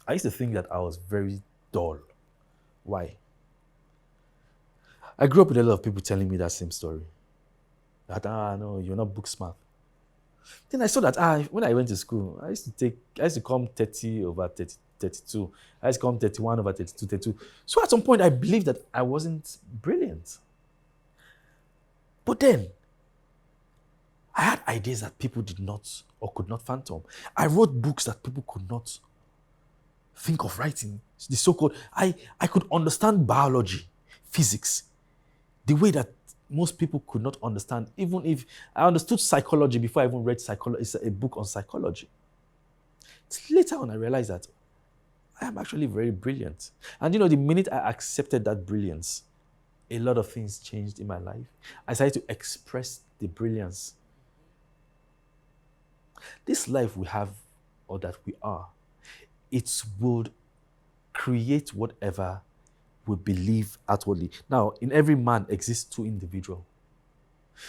I used to think that I was very dull. Why? I grew up with a lot of people telling me that same story. That, no, you're not book smart. Then I saw that when I went to school, I used to come 30 over 30, 32. I used to come 31 over 32, 32. So at some point, I believed that I wasn't brilliant. But then, I had ideas that people did not or could not fathom. I wrote books that people could not think of writing. The so-called, I could understand biology, physics, the way that most people could not understand. Even if I understood psychology before I even read psychology, it's a book on psychology. It's later on I realized that I am actually very brilliant. And the minute I accepted that brilliance, a lot of things changed in my life. I started to express the brilliance. This life we have, or that we are, it would create whatever we believe outwardly. Now, in every man exists two individuals.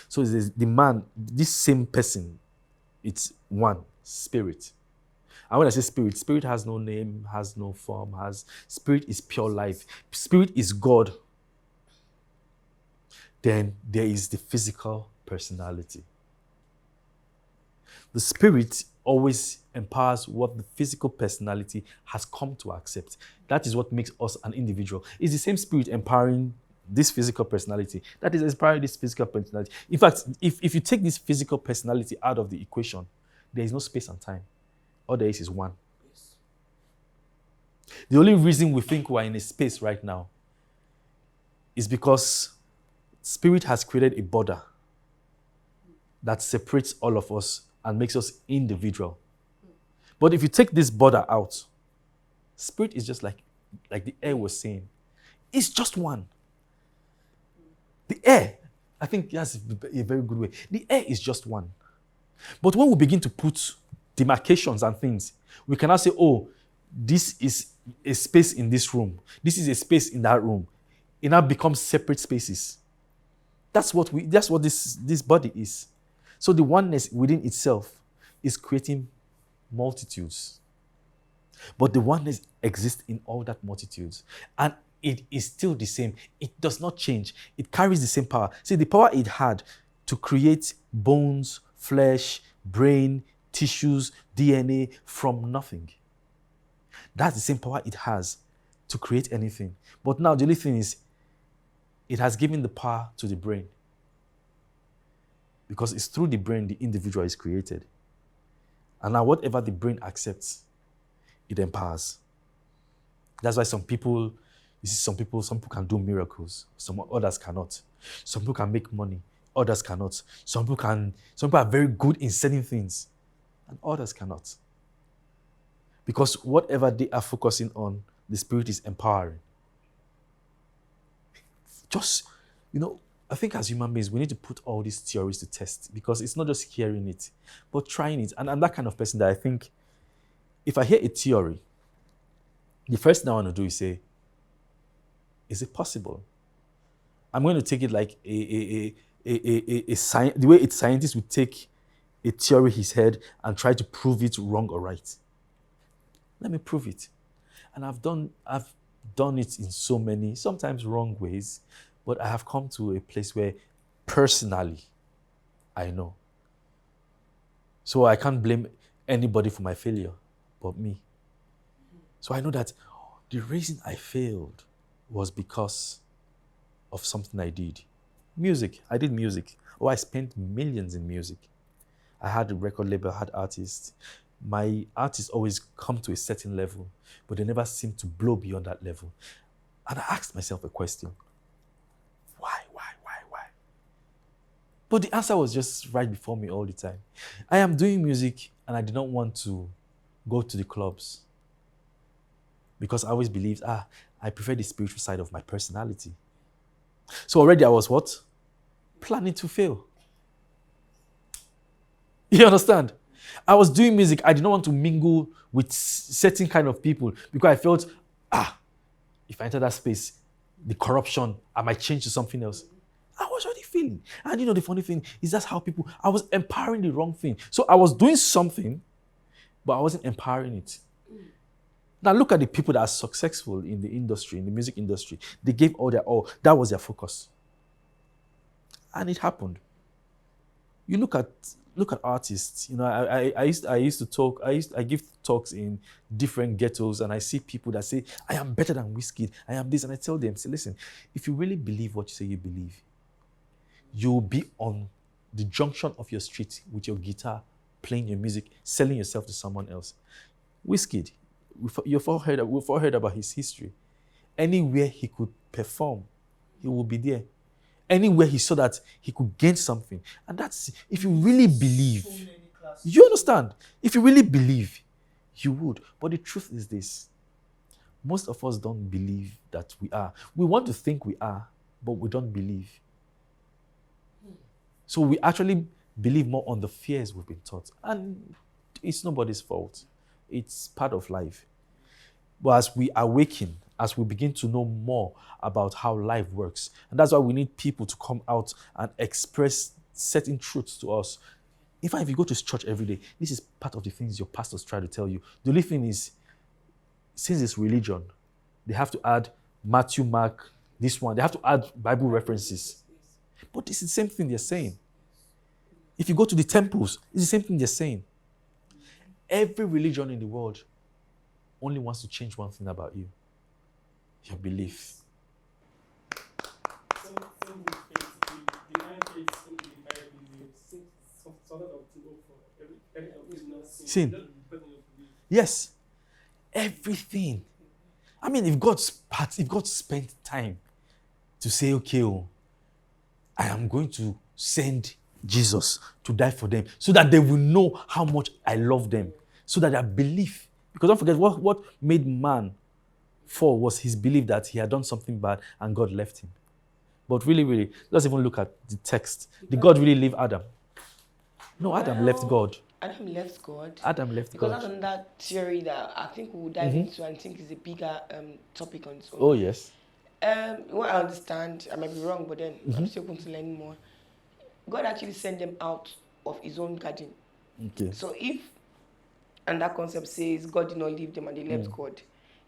So there's the man, this same person, it's one spirit. And when I say spirit, spirit has no name, has no form, spirit is pure life. Spirit is God. Then there is the physical personality. The spirit always empowers what the physical personality has come to accept. That is what makes us an individual. It's the same spirit empowering this physical personality that is empowering this physical personality. In fact, if you take this physical personality out of the equation, there is no space and time. All there is one. Yes. The only reason we think we're in a space right now is because spirit has created a border that separates all of us and makes us individual. But if you take this border out, spirit is just like the air was saying. It's just one. The air, I think that's a very good way. The air is just one. But when we begin to put demarcations and things, we can now say, oh, this is a space in this room. This is a space in that room. It now becomes separate spaces. That's what this body is. So the oneness within itself is creating multitudes. But the oneness exists in all that multitudes. And it is still the same. It does not change. It carries the same power. See, the power it had to create bones, flesh, brain, tissues, DNA from nothing. That's the same power it has to create anything. But now the only thing is, it has given the power to the brain. Because it's through the brain the individual is created. And now whatever the brain accepts, it empowers. That's why some people can do miracles, some others cannot. Some people can make money, others cannot. Some people are very good in certain things, and others cannot. Because whatever they are focusing on, the spirit is empowering. Just, I think as human beings, we need to put all these theories to test, because it's not just hearing it, but trying it. And I'm that kind of person that I think, if I hear a theory, the first thing I want to do is say, is it possible? I'm going to take it like the way a scientist would take a theory he's heard and try to prove it wrong or right. Let me prove it. And I've done it in so many, sometimes wrong ways, but I have come to a place where personally, I know. So I can't blame anybody for my failure but me. So I know that the reason I failed was because of something I did. Music. I did music. I spent millions in music. I had a record label, I had artists. My artists always come to a certain level, but they never seem to blow beyond that level. And I asked myself a question. Why? But the answer was just right before me all the time. I am doing music and I did not want to go to the clubs, because I always believed, I prefer the spiritual side of my personality. So already I was what? Planning to fail. You understand? I was doing music. I did not want to mingle with certain kind of people, because I felt, if I enter that space, the corruption, I might change to something else. I was already feeling. And the funny thing is, that's how I was empowering the wrong thing. So I was doing something, but I wasn't empowering it. Now look at the people that are successful in the industry, in the music industry. They gave all their all. That was their focus. And it happened. You look at artists. I used to talk. I give talks in different ghettos, and I see people that say, I am better than Wizkid. I am this. And I tell them, say, listen, if you really believe what you say you believe, you'll be on the junction of your street with your guitar, playing your music, selling yourself to someone else. Wizkid, we've all heard about his history. Anywhere he could perform, he will be there. Anywhere he saw that he could gain something. And that's, if you really believe, you understand? If you really believe, you would. But the truth is this. Most of us don't believe that we are. We want to think we are, but we don't believe. So we actually believe more on the fears we've been taught. And it's nobody's fault. It's part of life. But as we awaken, as we begin to know more about how life works, and that's why we need people to come out and express certain truths to us. In fact, if you go to church every day, this is part of the things your pastors try to tell you. The only thing is, since it's religion, they have to add Matthew, Mark, this one. They have to add Bible references. But it's the same thing they're saying. If you go to the temples, it's the same thing they're saying. Every religion in the world only wants to change one thing about you: your belief. Sin. Yes. Everything. I mean, if God spent time to say, okay, I am going to send Jesus to die for them, so that they will know how much I love them, so that their belief, because don't forget what made man fall was his belief that he had done something bad and God left him. But really, let's even look at the text. Did God really leave Adam? No, Adam left God. Adam left God. Adam left because God. that's another theory that I think we'll dive into, and I think is a bigger topic on its own. Oh, yes. What I understand, I might be wrong, but then I'm still going to learn more. God actually sent them out of his own garden. Okay. So if, and that concept says God did not leave them and they left God,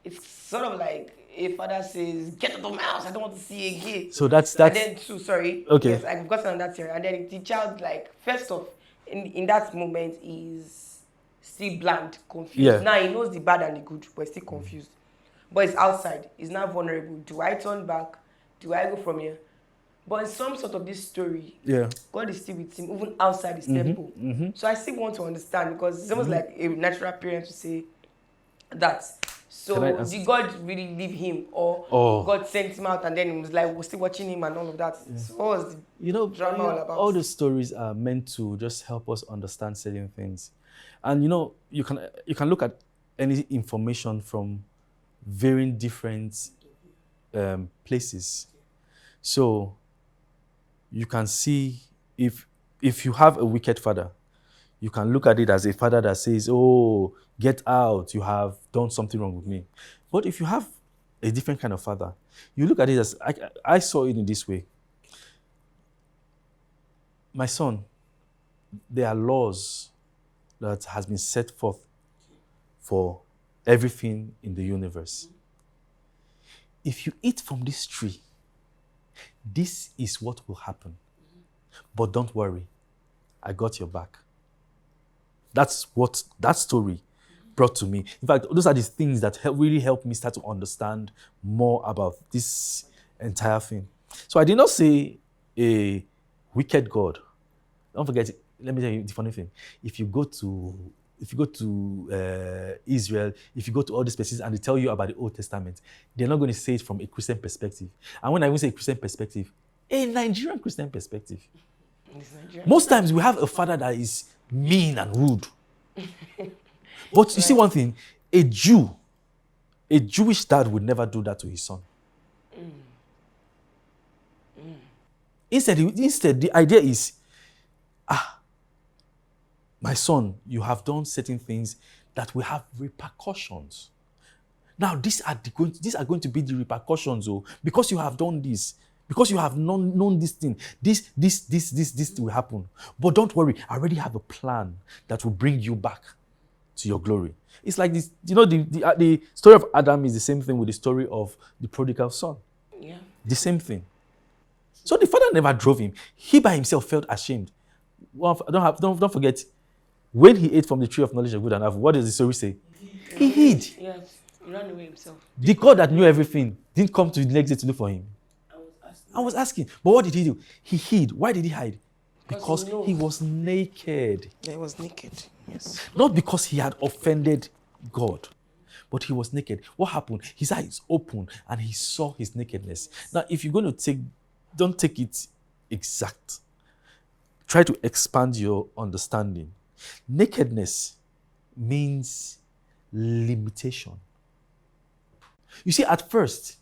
it's sort of like a father says, get out of my house, I don't want to see you again. So that's And then sorry. Okay. Yes, I've gotten on that theory. And then the child, like, first off, in that moment, is still bland, confused. Yeah. Now he knows the bad and the good, but still confused. But it's outside. He's now vulnerable. Do I turn back? Do I go from here? But in some sort of this story, God is still with him, even outside his temple. So I still want to understand, because it's almost like a natural parent to say that. So did God really leave him, or God sent him out and then he was like, we're still watching him and all of that? So what was the drama all about? All the stories are meant to just help us understand certain things. And you can look at any information from varying different places. So you can see if you have a wicked father, you can look at it as a father that says, oh, get out, you have done something wrong with me. But if you have a different kind of father, you look at it as, I saw it in this way. My son, there are laws that has been set forth for everything in the universe. If you eat from this tree, this is what will happen. But don't worry, I got your back. That's what that story brought to me. In fact, those are the things that really helped me start to understand more about this entire thing. So I did not say a wicked God. Don't forget, let me tell you the funny thing. If you go to Israel, if you go to all these places and they tell you about the Old Testament, they're not going to say it from a Christian perspective. And when I even say a Christian perspective, a Nigerian Christian perspective. Most times we have a father that is mean and rude. But you see one thing, a Jewish dad would never do that to his son. Instead, the idea is, my son, you have done certain things that will have repercussions. Now, these are going to be the repercussions, because you have done this, because you have known this thing, this will happen. But don't worry, I already have a plan that will bring you back to your glory. It's like this, the story of Adam is the same thing with the story of the prodigal son. Yeah. The same thing. So the father never drove him. He by himself felt ashamed. Well, don't forget, when he ate from the tree of knowledge of good and evil, what does the story say? He hid. Yes, he ran away himself. The God that knew everything didn't come to the next day to look for him. I was asking. But what did he do? He hid. Why did he hide? Because you know. he was naked. He was naked. Yes. Not because he had offended God, but he was naked. What happened? His eyes opened and he saw his nakedness. Now, if you're going to don't take it exact. Try to expand your understanding. Nakedness means limitation. You see, at first,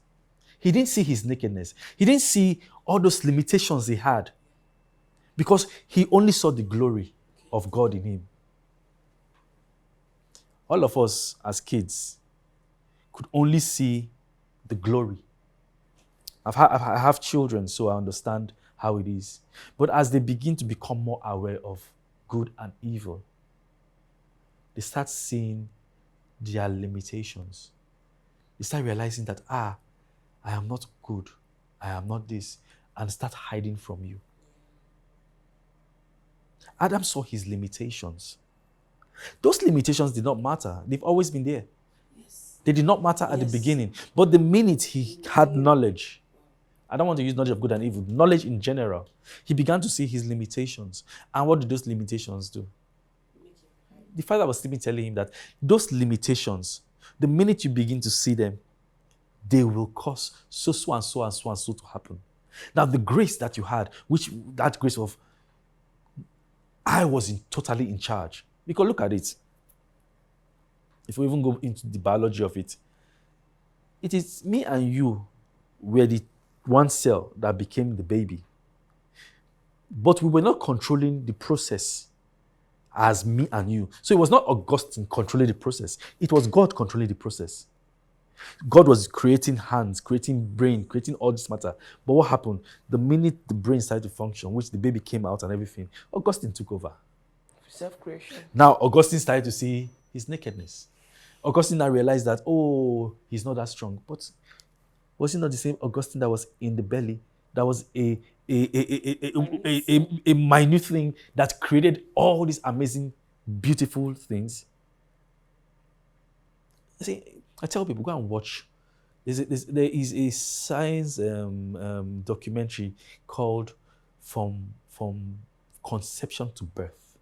he didn't see his nakedness. He didn't see all those limitations he had because he only saw the glory of God in him. All of us as kids could only see the glory. I have children, so I understand how it is. But as they begin to become more aware of good and evil, they start seeing their limitations. They start realizing that, I am not good. I am not this. And start hiding from you. Adam saw his limitations. Those limitations did not matter. They've always been there. They did not matter at the beginning. But the minute he had knowledge, I don't want to use knowledge of good and evil, knowledge in general, he began to see his limitations. And what did those limitations do? The Father was even telling him that those limitations, the minute you begin to see them, they will cause so and so and so and so to happen. Now, the grace that you had, that grace of, I was totally in charge. Because look at it. If we even go into the biology of it, it is me and you were the one cell that became the baby. But we were not controlling the process as me and you. So it was not Augustine controlling the process. It was God controlling the process. God was creating hands, creating brain, creating all this matter. But what happened? The minute the brain started to function, which the baby came out and everything, Augustine took over. Self-creation. Now, Augustine started to see his nakedness. Augustine now realized that, he's not that strong. But was it not the same Augustine that was in the belly? That was a minute thing that created all these amazing, beautiful things. See, I tell people, go and watch. There is a science documentary called From Conception to Birth.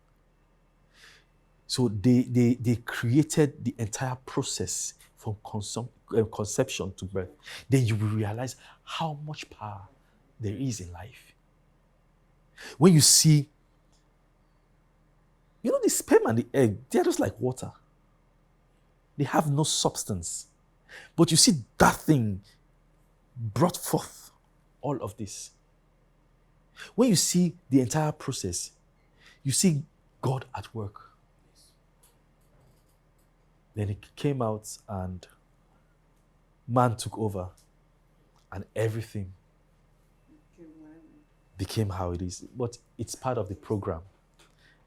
So they created the entire process from conception to birth. Then you will realize how much power there is in life. When you see, the sperm and the egg, they're just like water. They have no substance. But you see that thing brought forth all of this. When you see the entire process, you see God at work. Then it came out and man took over and everything became how it is. But it's part of the program.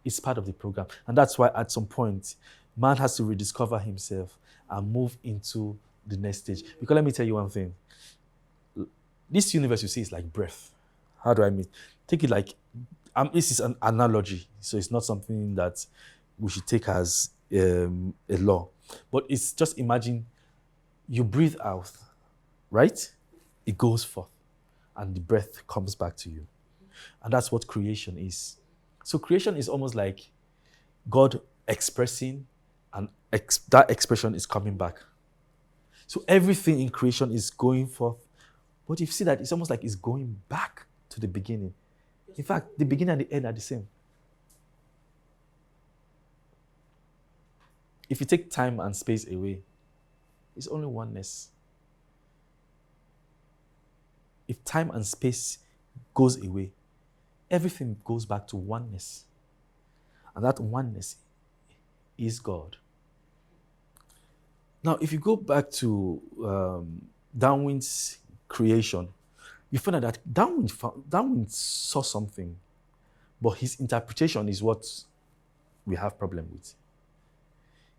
It's part of the program. And that's why at some point, man has to rediscover himself and move into the next stage. Because let me tell you one thing. This universe you see is like breath. How do I mean? Take it like, this is an analogy. So it's not something that we should take as a law. But it's just imagine you breathe out, right? It goes forth and the breath comes back to you. And that's what creation is. So creation is almost like God expressing and that expression is coming back. So everything in creation is going forth. But you see that it's almost like it's going back to the beginning. In fact, the beginning and the end are the same. If you take time and space away, it's only oneness. If time and space goes away, everything goes back to oneness. And that oneness is God. Now, if you go back to Darwin's creation, you find out that Darwin saw something, but his interpretation is what we have problem with.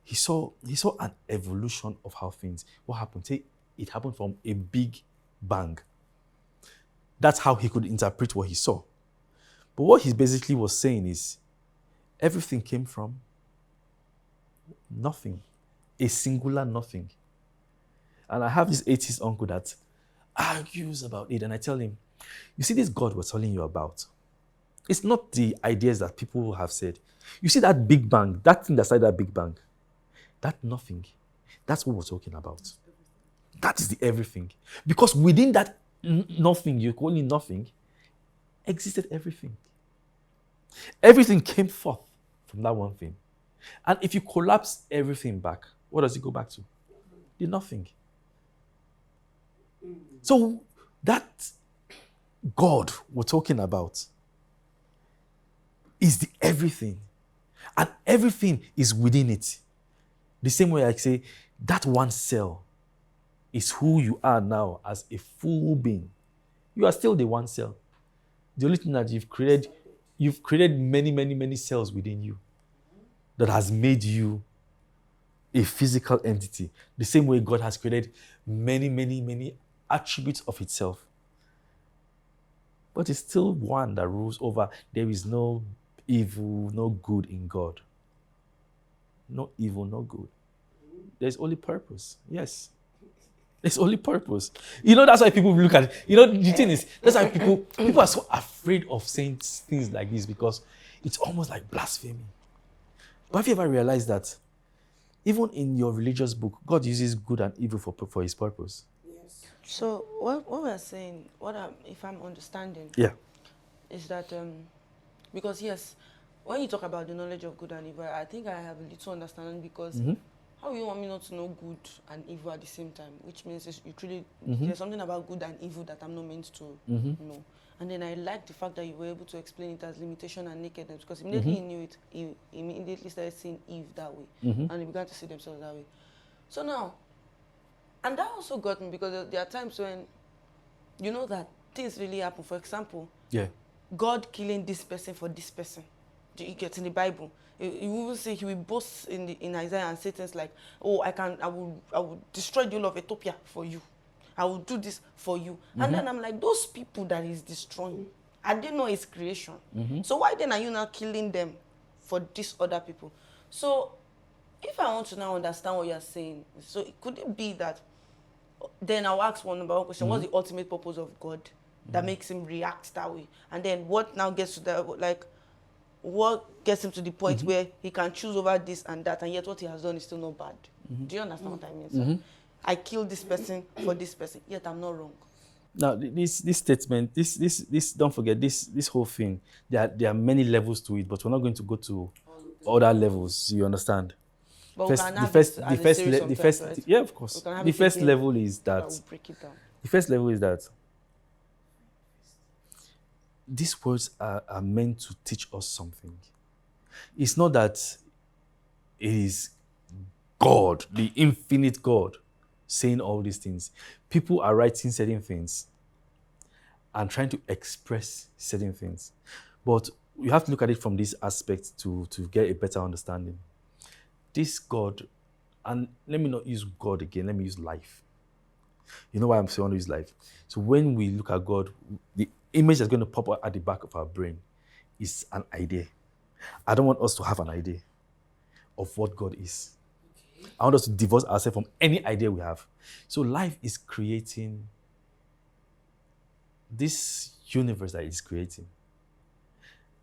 He saw an evolution of how things, what happened. Say it happened from a big bang. That's how he could interpret what he saw. But what he basically was saying is, everything came from nothing, a singular nothing. And I have this atheist uncle that argues about it, and I tell him, you see this God we're telling you about, It's not the ideas that people have said. You see that Big Bang, that thing that started that Big Bang, that nothing, that's what we're talking about. That is the everything. Because within that nothing, you call it nothing, existed everything. Everything came forth from that one thing. And if you collapse everything back, what does it go back to? The nothing. So that God we're talking about is the everything. And everything is within it. The same way I say, that one cell is who you are now as a full being. You are still the one cell. The only thing that you've created many cells within you that has made you a physical entity. The same way God has created many attributes of itself. But it's still one that rules over. There is no evil, no good in God. No evil, no good. There's only purpose. Yes. There's only purpose. That's why people look at it. The thing is, that's why people are so afraid of saying things like this, because it's almost like blasphemy. But have you ever realized that even in your religious book, God uses good and evil for his purpose? Yes. So what we're saying, if I'm understanding, Yeah. is that because yes, when you talk about the knowledge of good and evil, I think I have a little understanding, because how you want me not to know good and evil at the same time? Which means there's something about good and evil that I'm not meant to know. And then I like the fact that you were able to explain it as limitation and nakedness, because immediately he knew it, he immediately started seeing Eve that way, and he began to see themselves that way. So now, and that also got me, because there are times when that things really happen. For example, God killing this person for this person. You get in the Bible. You will say he will boast in Isaiah and say things like, "Oh, I will destroy the whole of Ethiopia for you. I will do this for you." And then I'm like, those people that he's destroying, I didn't know his creation. So why then are you now killing them for these other people? So if I want to now understand what you're saying, so could it be that then I'll ask number one question: what's the ultimate purpose of God that makes him react that way? And then what now gets to that, like, what gets him to the point where he can choose over this and that, and yet what he has done is still not bad? Do you understand what I mean, sir? I killed this person for this person, yet I'm not wrong. Now, this statement, this don't forget, this whole thing, there are many levels to it, but we're not going to go to other levels. You understand? But we can have this as a series sometimes, right? Yeah, of course. The first level is that. We'll break it down. The first level is that these words are meant to teach us something. It's not that it is God, the infinite God, saying all these things. People are writing certain things and trying to express certain things. But you have to look at it from this aspect to get a better understanding. This God, and let me not use God again, let me use life. You know why I'm saying I want to use life? So when we look at God, the image that's going to pop out at the back of our brain is an idea. I don't want us to have an idea of what God is. I want us to divorce ourselves from any idea we have. So life is creating this universe that it's creating.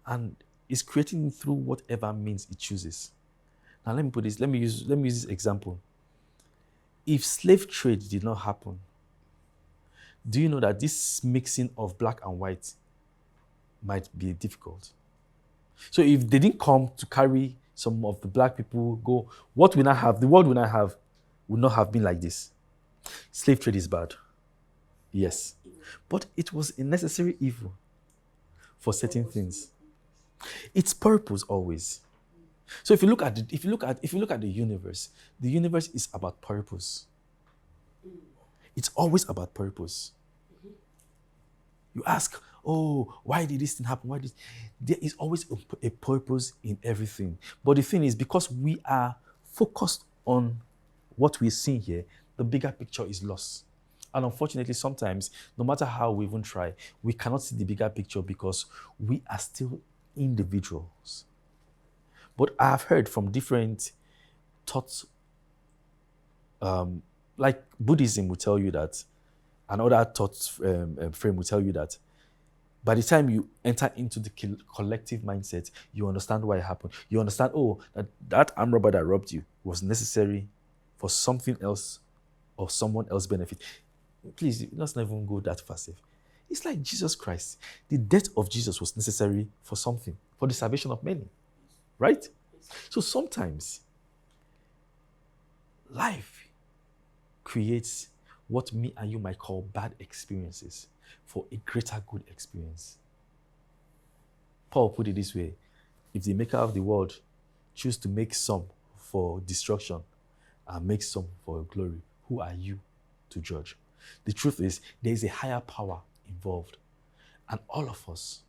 And it's creating through whatever means it chooses. Now let me put this, let me use this example. If slave trade did not happen, do you know that this mixing of black and white might be difficult? So if they didn't come to carry some of the black people go, what we now have, the world we now have, would not have been like this. Slave trade is bad. Yes. But it was a necessary evil for certain things. Its purpose always. So if you look at the universe is about purpose. It's always about purpose. You ask, oh, why did this thing happen? There is always a purpose in everything. But the thing is, because we are focused on what we're seeing here, the bigger picture is lost. And unfortunately, sometimes, no matter how we even try, we cannot see the bigger picture because we are still individuals. But I have heard from different thoughts, like Buddhism will tell you that, and other thought frame will tell you that By the time you enter into the collective mindset, you understand why it happened. You understand, oh, that armed robber that robbed you was necessary for something else or someone else's benefit. Please, let's not even go that far safe. It's like Jesus Christ. The death of Jesus was necessary for something, for the salvation of many. Right? So sometimes life creates what me and you might call bad experiences for a greater good experience. Paul put it this way: if the maker of the world choose to make some for destruction and make some for glory, who are you to judge? The truth is, there is a higher power involved. And all of us,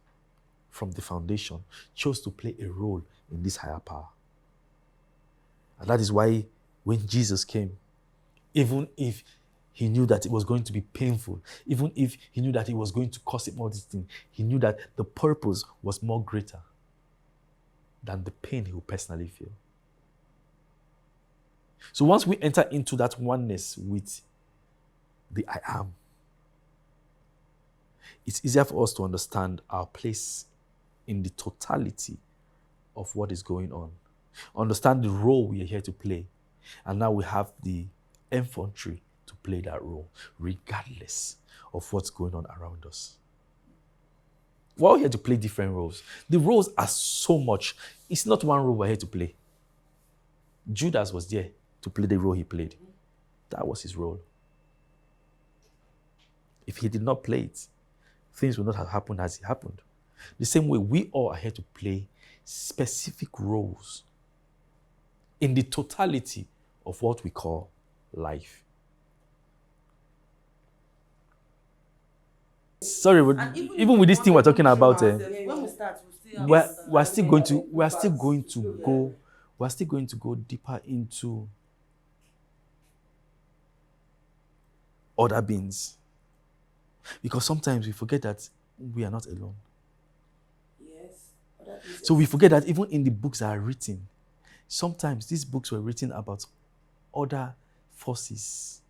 from the foundation, chose to play a role in this higher power. And that is why when Jesus came, even if he knew that it was going to be painful, even if he knew that it was going to cost him all these things, he knew that the purpose was more greater than the pain he would personally feel. So once we enter into that oneness with the I am, it's easier for us to understand our place in the totality of what is going on. Understand the role we are here to play. And now we have the infantry to play that role, regardless of what's going on around us. We're all here to play different roles. The roles are so much. It's not one role we're here to play. Judas was there to play the role he played. That was his role. If he did not play it, things would not have happened as it happened. The same way, we all are here to play specific roles in the totality of what we call life. Sorry, even with this thing we're talking about, When we start, we're still going to go deeper into other beings, because sometimes we forget that we are not alone. Yes. So we forget that even in the books that are written, sometimes these books were written about other forces,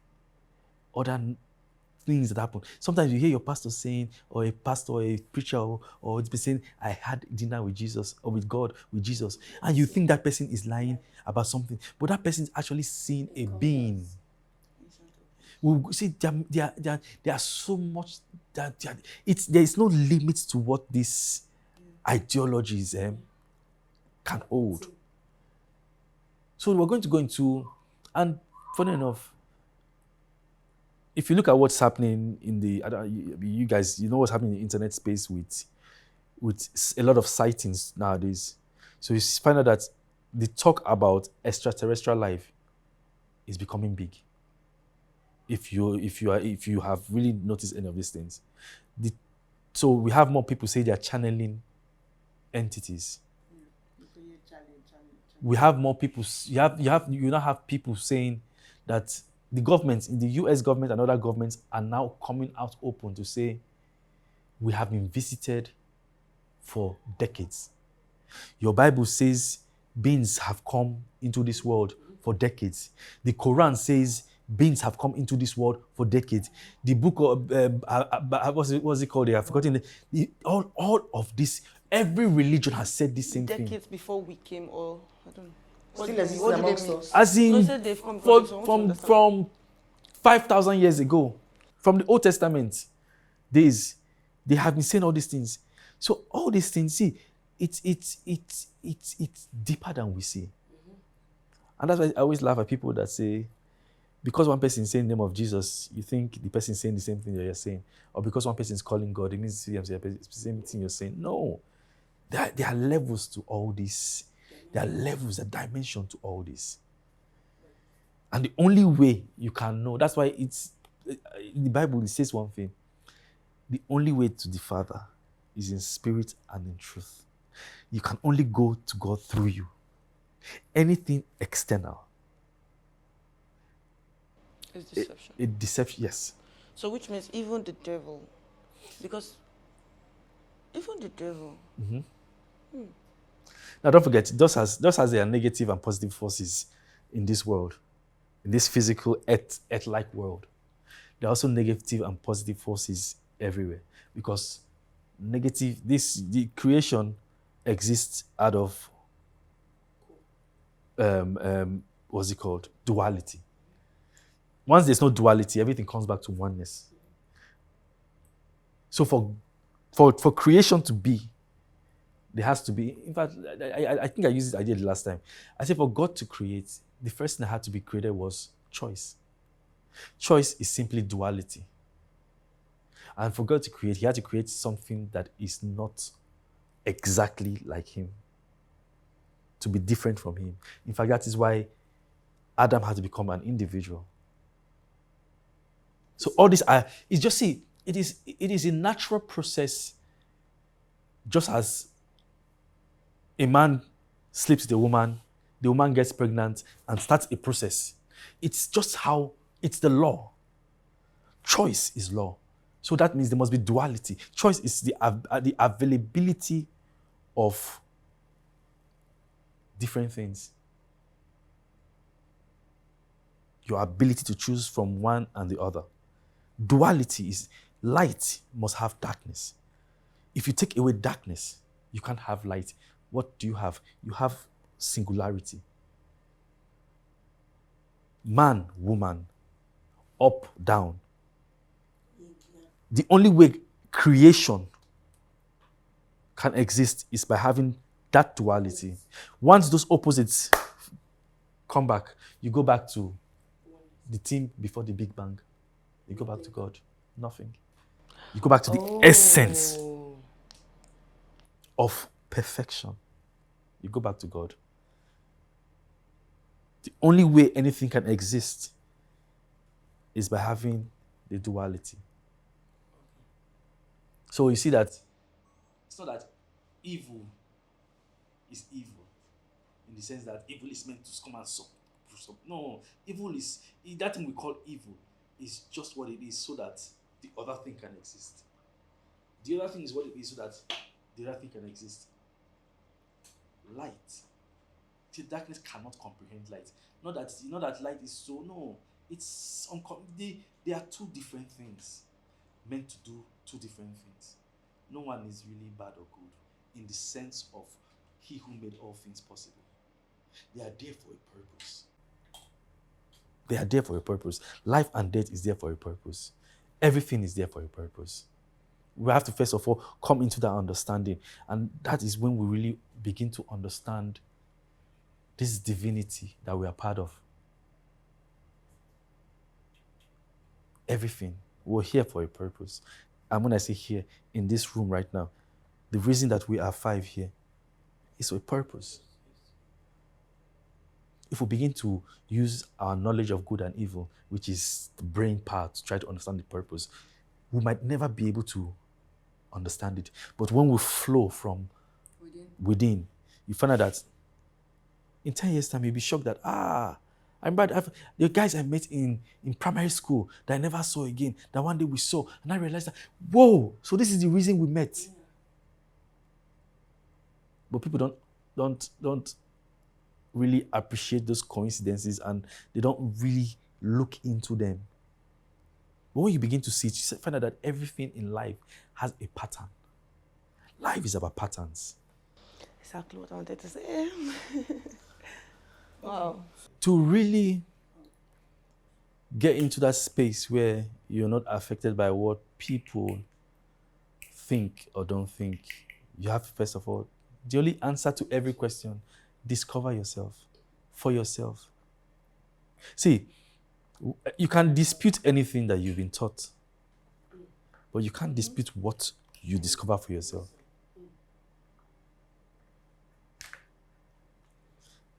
other things that happen. Sometimes you hear your pastor saying, or a pastor, or a preacher, or it's been saying, I had dinner with Jesus, or with God, with Jesus. And you think that person is lying about something, but that person is actually seeing a being. We see there are so much that there is no limit to what these ideologies can hold. So we're going to go into, and funny enough, if you look at what's happening in the, you guys, you know what's happening in the internet space with a lot of sightings nowadays. So you find out that the talk about extraterrestrial life is becoming big. If you have really noticed any of these things, so we have more people say they are channeling entities. We have more people. You now have people saying that the governments, in the US government and other governments, are now coming out open to say we have been visited for decades. Your Bible says beings have come into this world for decades. The Quran says beings have come into this world for decades. The book of what's it called? I've forgotten. All of this. Every religion has said the same thing. decades before we came, or I don't know. Still existing amongst us. As No, in, said they've come because they want to understand. from 5,000 years ago, from the Old Testament days, they have been saying all these things. So all these things, see, it's deeper than we see. And that's why I always laugh at people that say, because one person is saying the name of Jesus, you think the person is saying the same thing that you're saying. Or because one person is calling God, it means the same thing you're saying. No. There are levels to all this. There are levels, a dimension to all this. And the only way you can know, that's why it's, in the Bible, it says one thing. The only way to the Father is in spirit and in truth. You can only go to God through you. Anything external. It's deception. It deception, yes. So which means even the devil, because even the devil, Now don't forget, those has their negative and positive forces in this world, in this physical earth-like world. There are also negative and positive forces everywhere, because negative, the creation exists out of what's it called? Duality. Once there's no duality, everything comes back to oneness. So for creation to be, there has to be, in fact, I think I used this idea the last time. I said for God to create, the first thing that had to be created was choice. Choice is simply duality. And for God to create, he had to create something that is not exactly like him, to be different from him. In fact, that is why Adam had to become an individual. So all this, it's just, see, it is a natural process, just as a man sleeps with a woman, the woman gets pregnant and starts a process. It's just how, it's the law. Choice is law. So that means there must be duality. Choice is the availability of different things. Your ability to choose from one and the other. Duality is light must have darkness. If you take away darkness, you can't have light. What do you have? You have singularity. Man, woman, up, down. The only way creation can exist is by having that duality. Once those opposites come back, you go back to the thing before the Big Bang. You go back to God. Nothing. You go back to the essence of perfection. You go back to God. The only way anything can exist is by having the duality. So you see that it's not that evil is evil in the sense that evil is meant to come and no, evil is, that thing we call evil is just what it is so that the other thing can exist. The other thing is what it is so that the other thing can exist. Light. The darkness cannot comprehend light. Not that light is so, no. It's they are two different things meant to do two different things. No one is really bad or good in the sense of he who made all things possible. They are there for a purpose. They are there for a purpose. Life and death is there for a purpose. Everything is there for a purpose. We have to first of all come into that understanding. And that is when we really begin to understand this divinity that we are part of. Everything. We're here for a purpose. And when I say here, in this room right now, the reason that we are 5 here is for a purpose. If we begin to use our knowledge of good and evil, which is the brain part, to try to understand the purpose, we might never be able to understand it. But when we flow from within, you find out that in 10 years' time, you'll be shocked that, I remember the guys I met in primary school that I never saw again, that one day we saw, and I realized that, whoa, so this is the reason we met. But people don't really appreciate those coincidences, and they don't really look into them. But when you begin to see it, you find out that everything in life has a pattern. Life is about patterns. Exactly what I wanted to say. Wow. To really get into that space where you're not affected by what people think or don't think, you have to, first of all, the only answer to every question, discover yourself for yourself. See, you can dispute anything that you've been taught, but you can't dispute what you discover for yourself.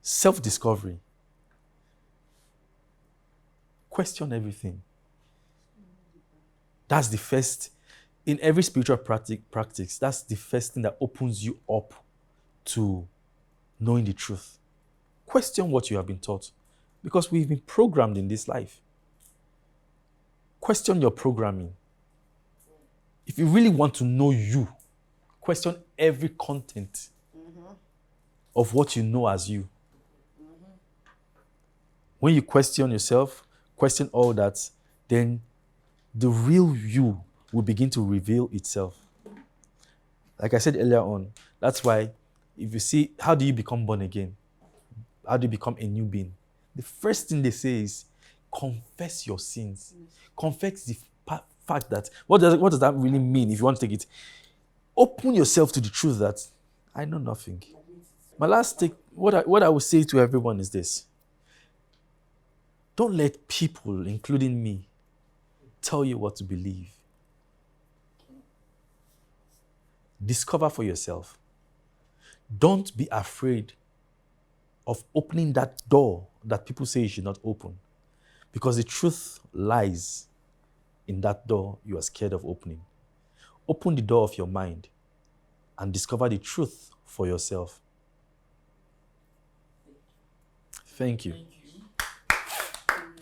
Self-discovery. Question everything. That's the first, in every spiritual practice, that's the first thing that opens you up to knowing the truth. Question what you have been taught, because we've been programmed in this life. Question your programming. If you really want to know you, question every content of what you know as you. When you question yourself, question all that, then the real you will begin to reveal itself. Like I said earlier on, that's why if you see, how do you become born again? How do you become a new being? The first thing they say is confess your sins. Confess the fact that, what does that really mean if you want to take it? Open yourself to the truth that I know nothing. My last take, what I would say to everyone is this. Don't let people, including me, tell you what to believe. Discover for yourself. Don't be afraid of opening that door that people say you should not open. Because the truth lies in that door you are scared of opening. Open the door of your mind and discover the truth for yourself. Thank you.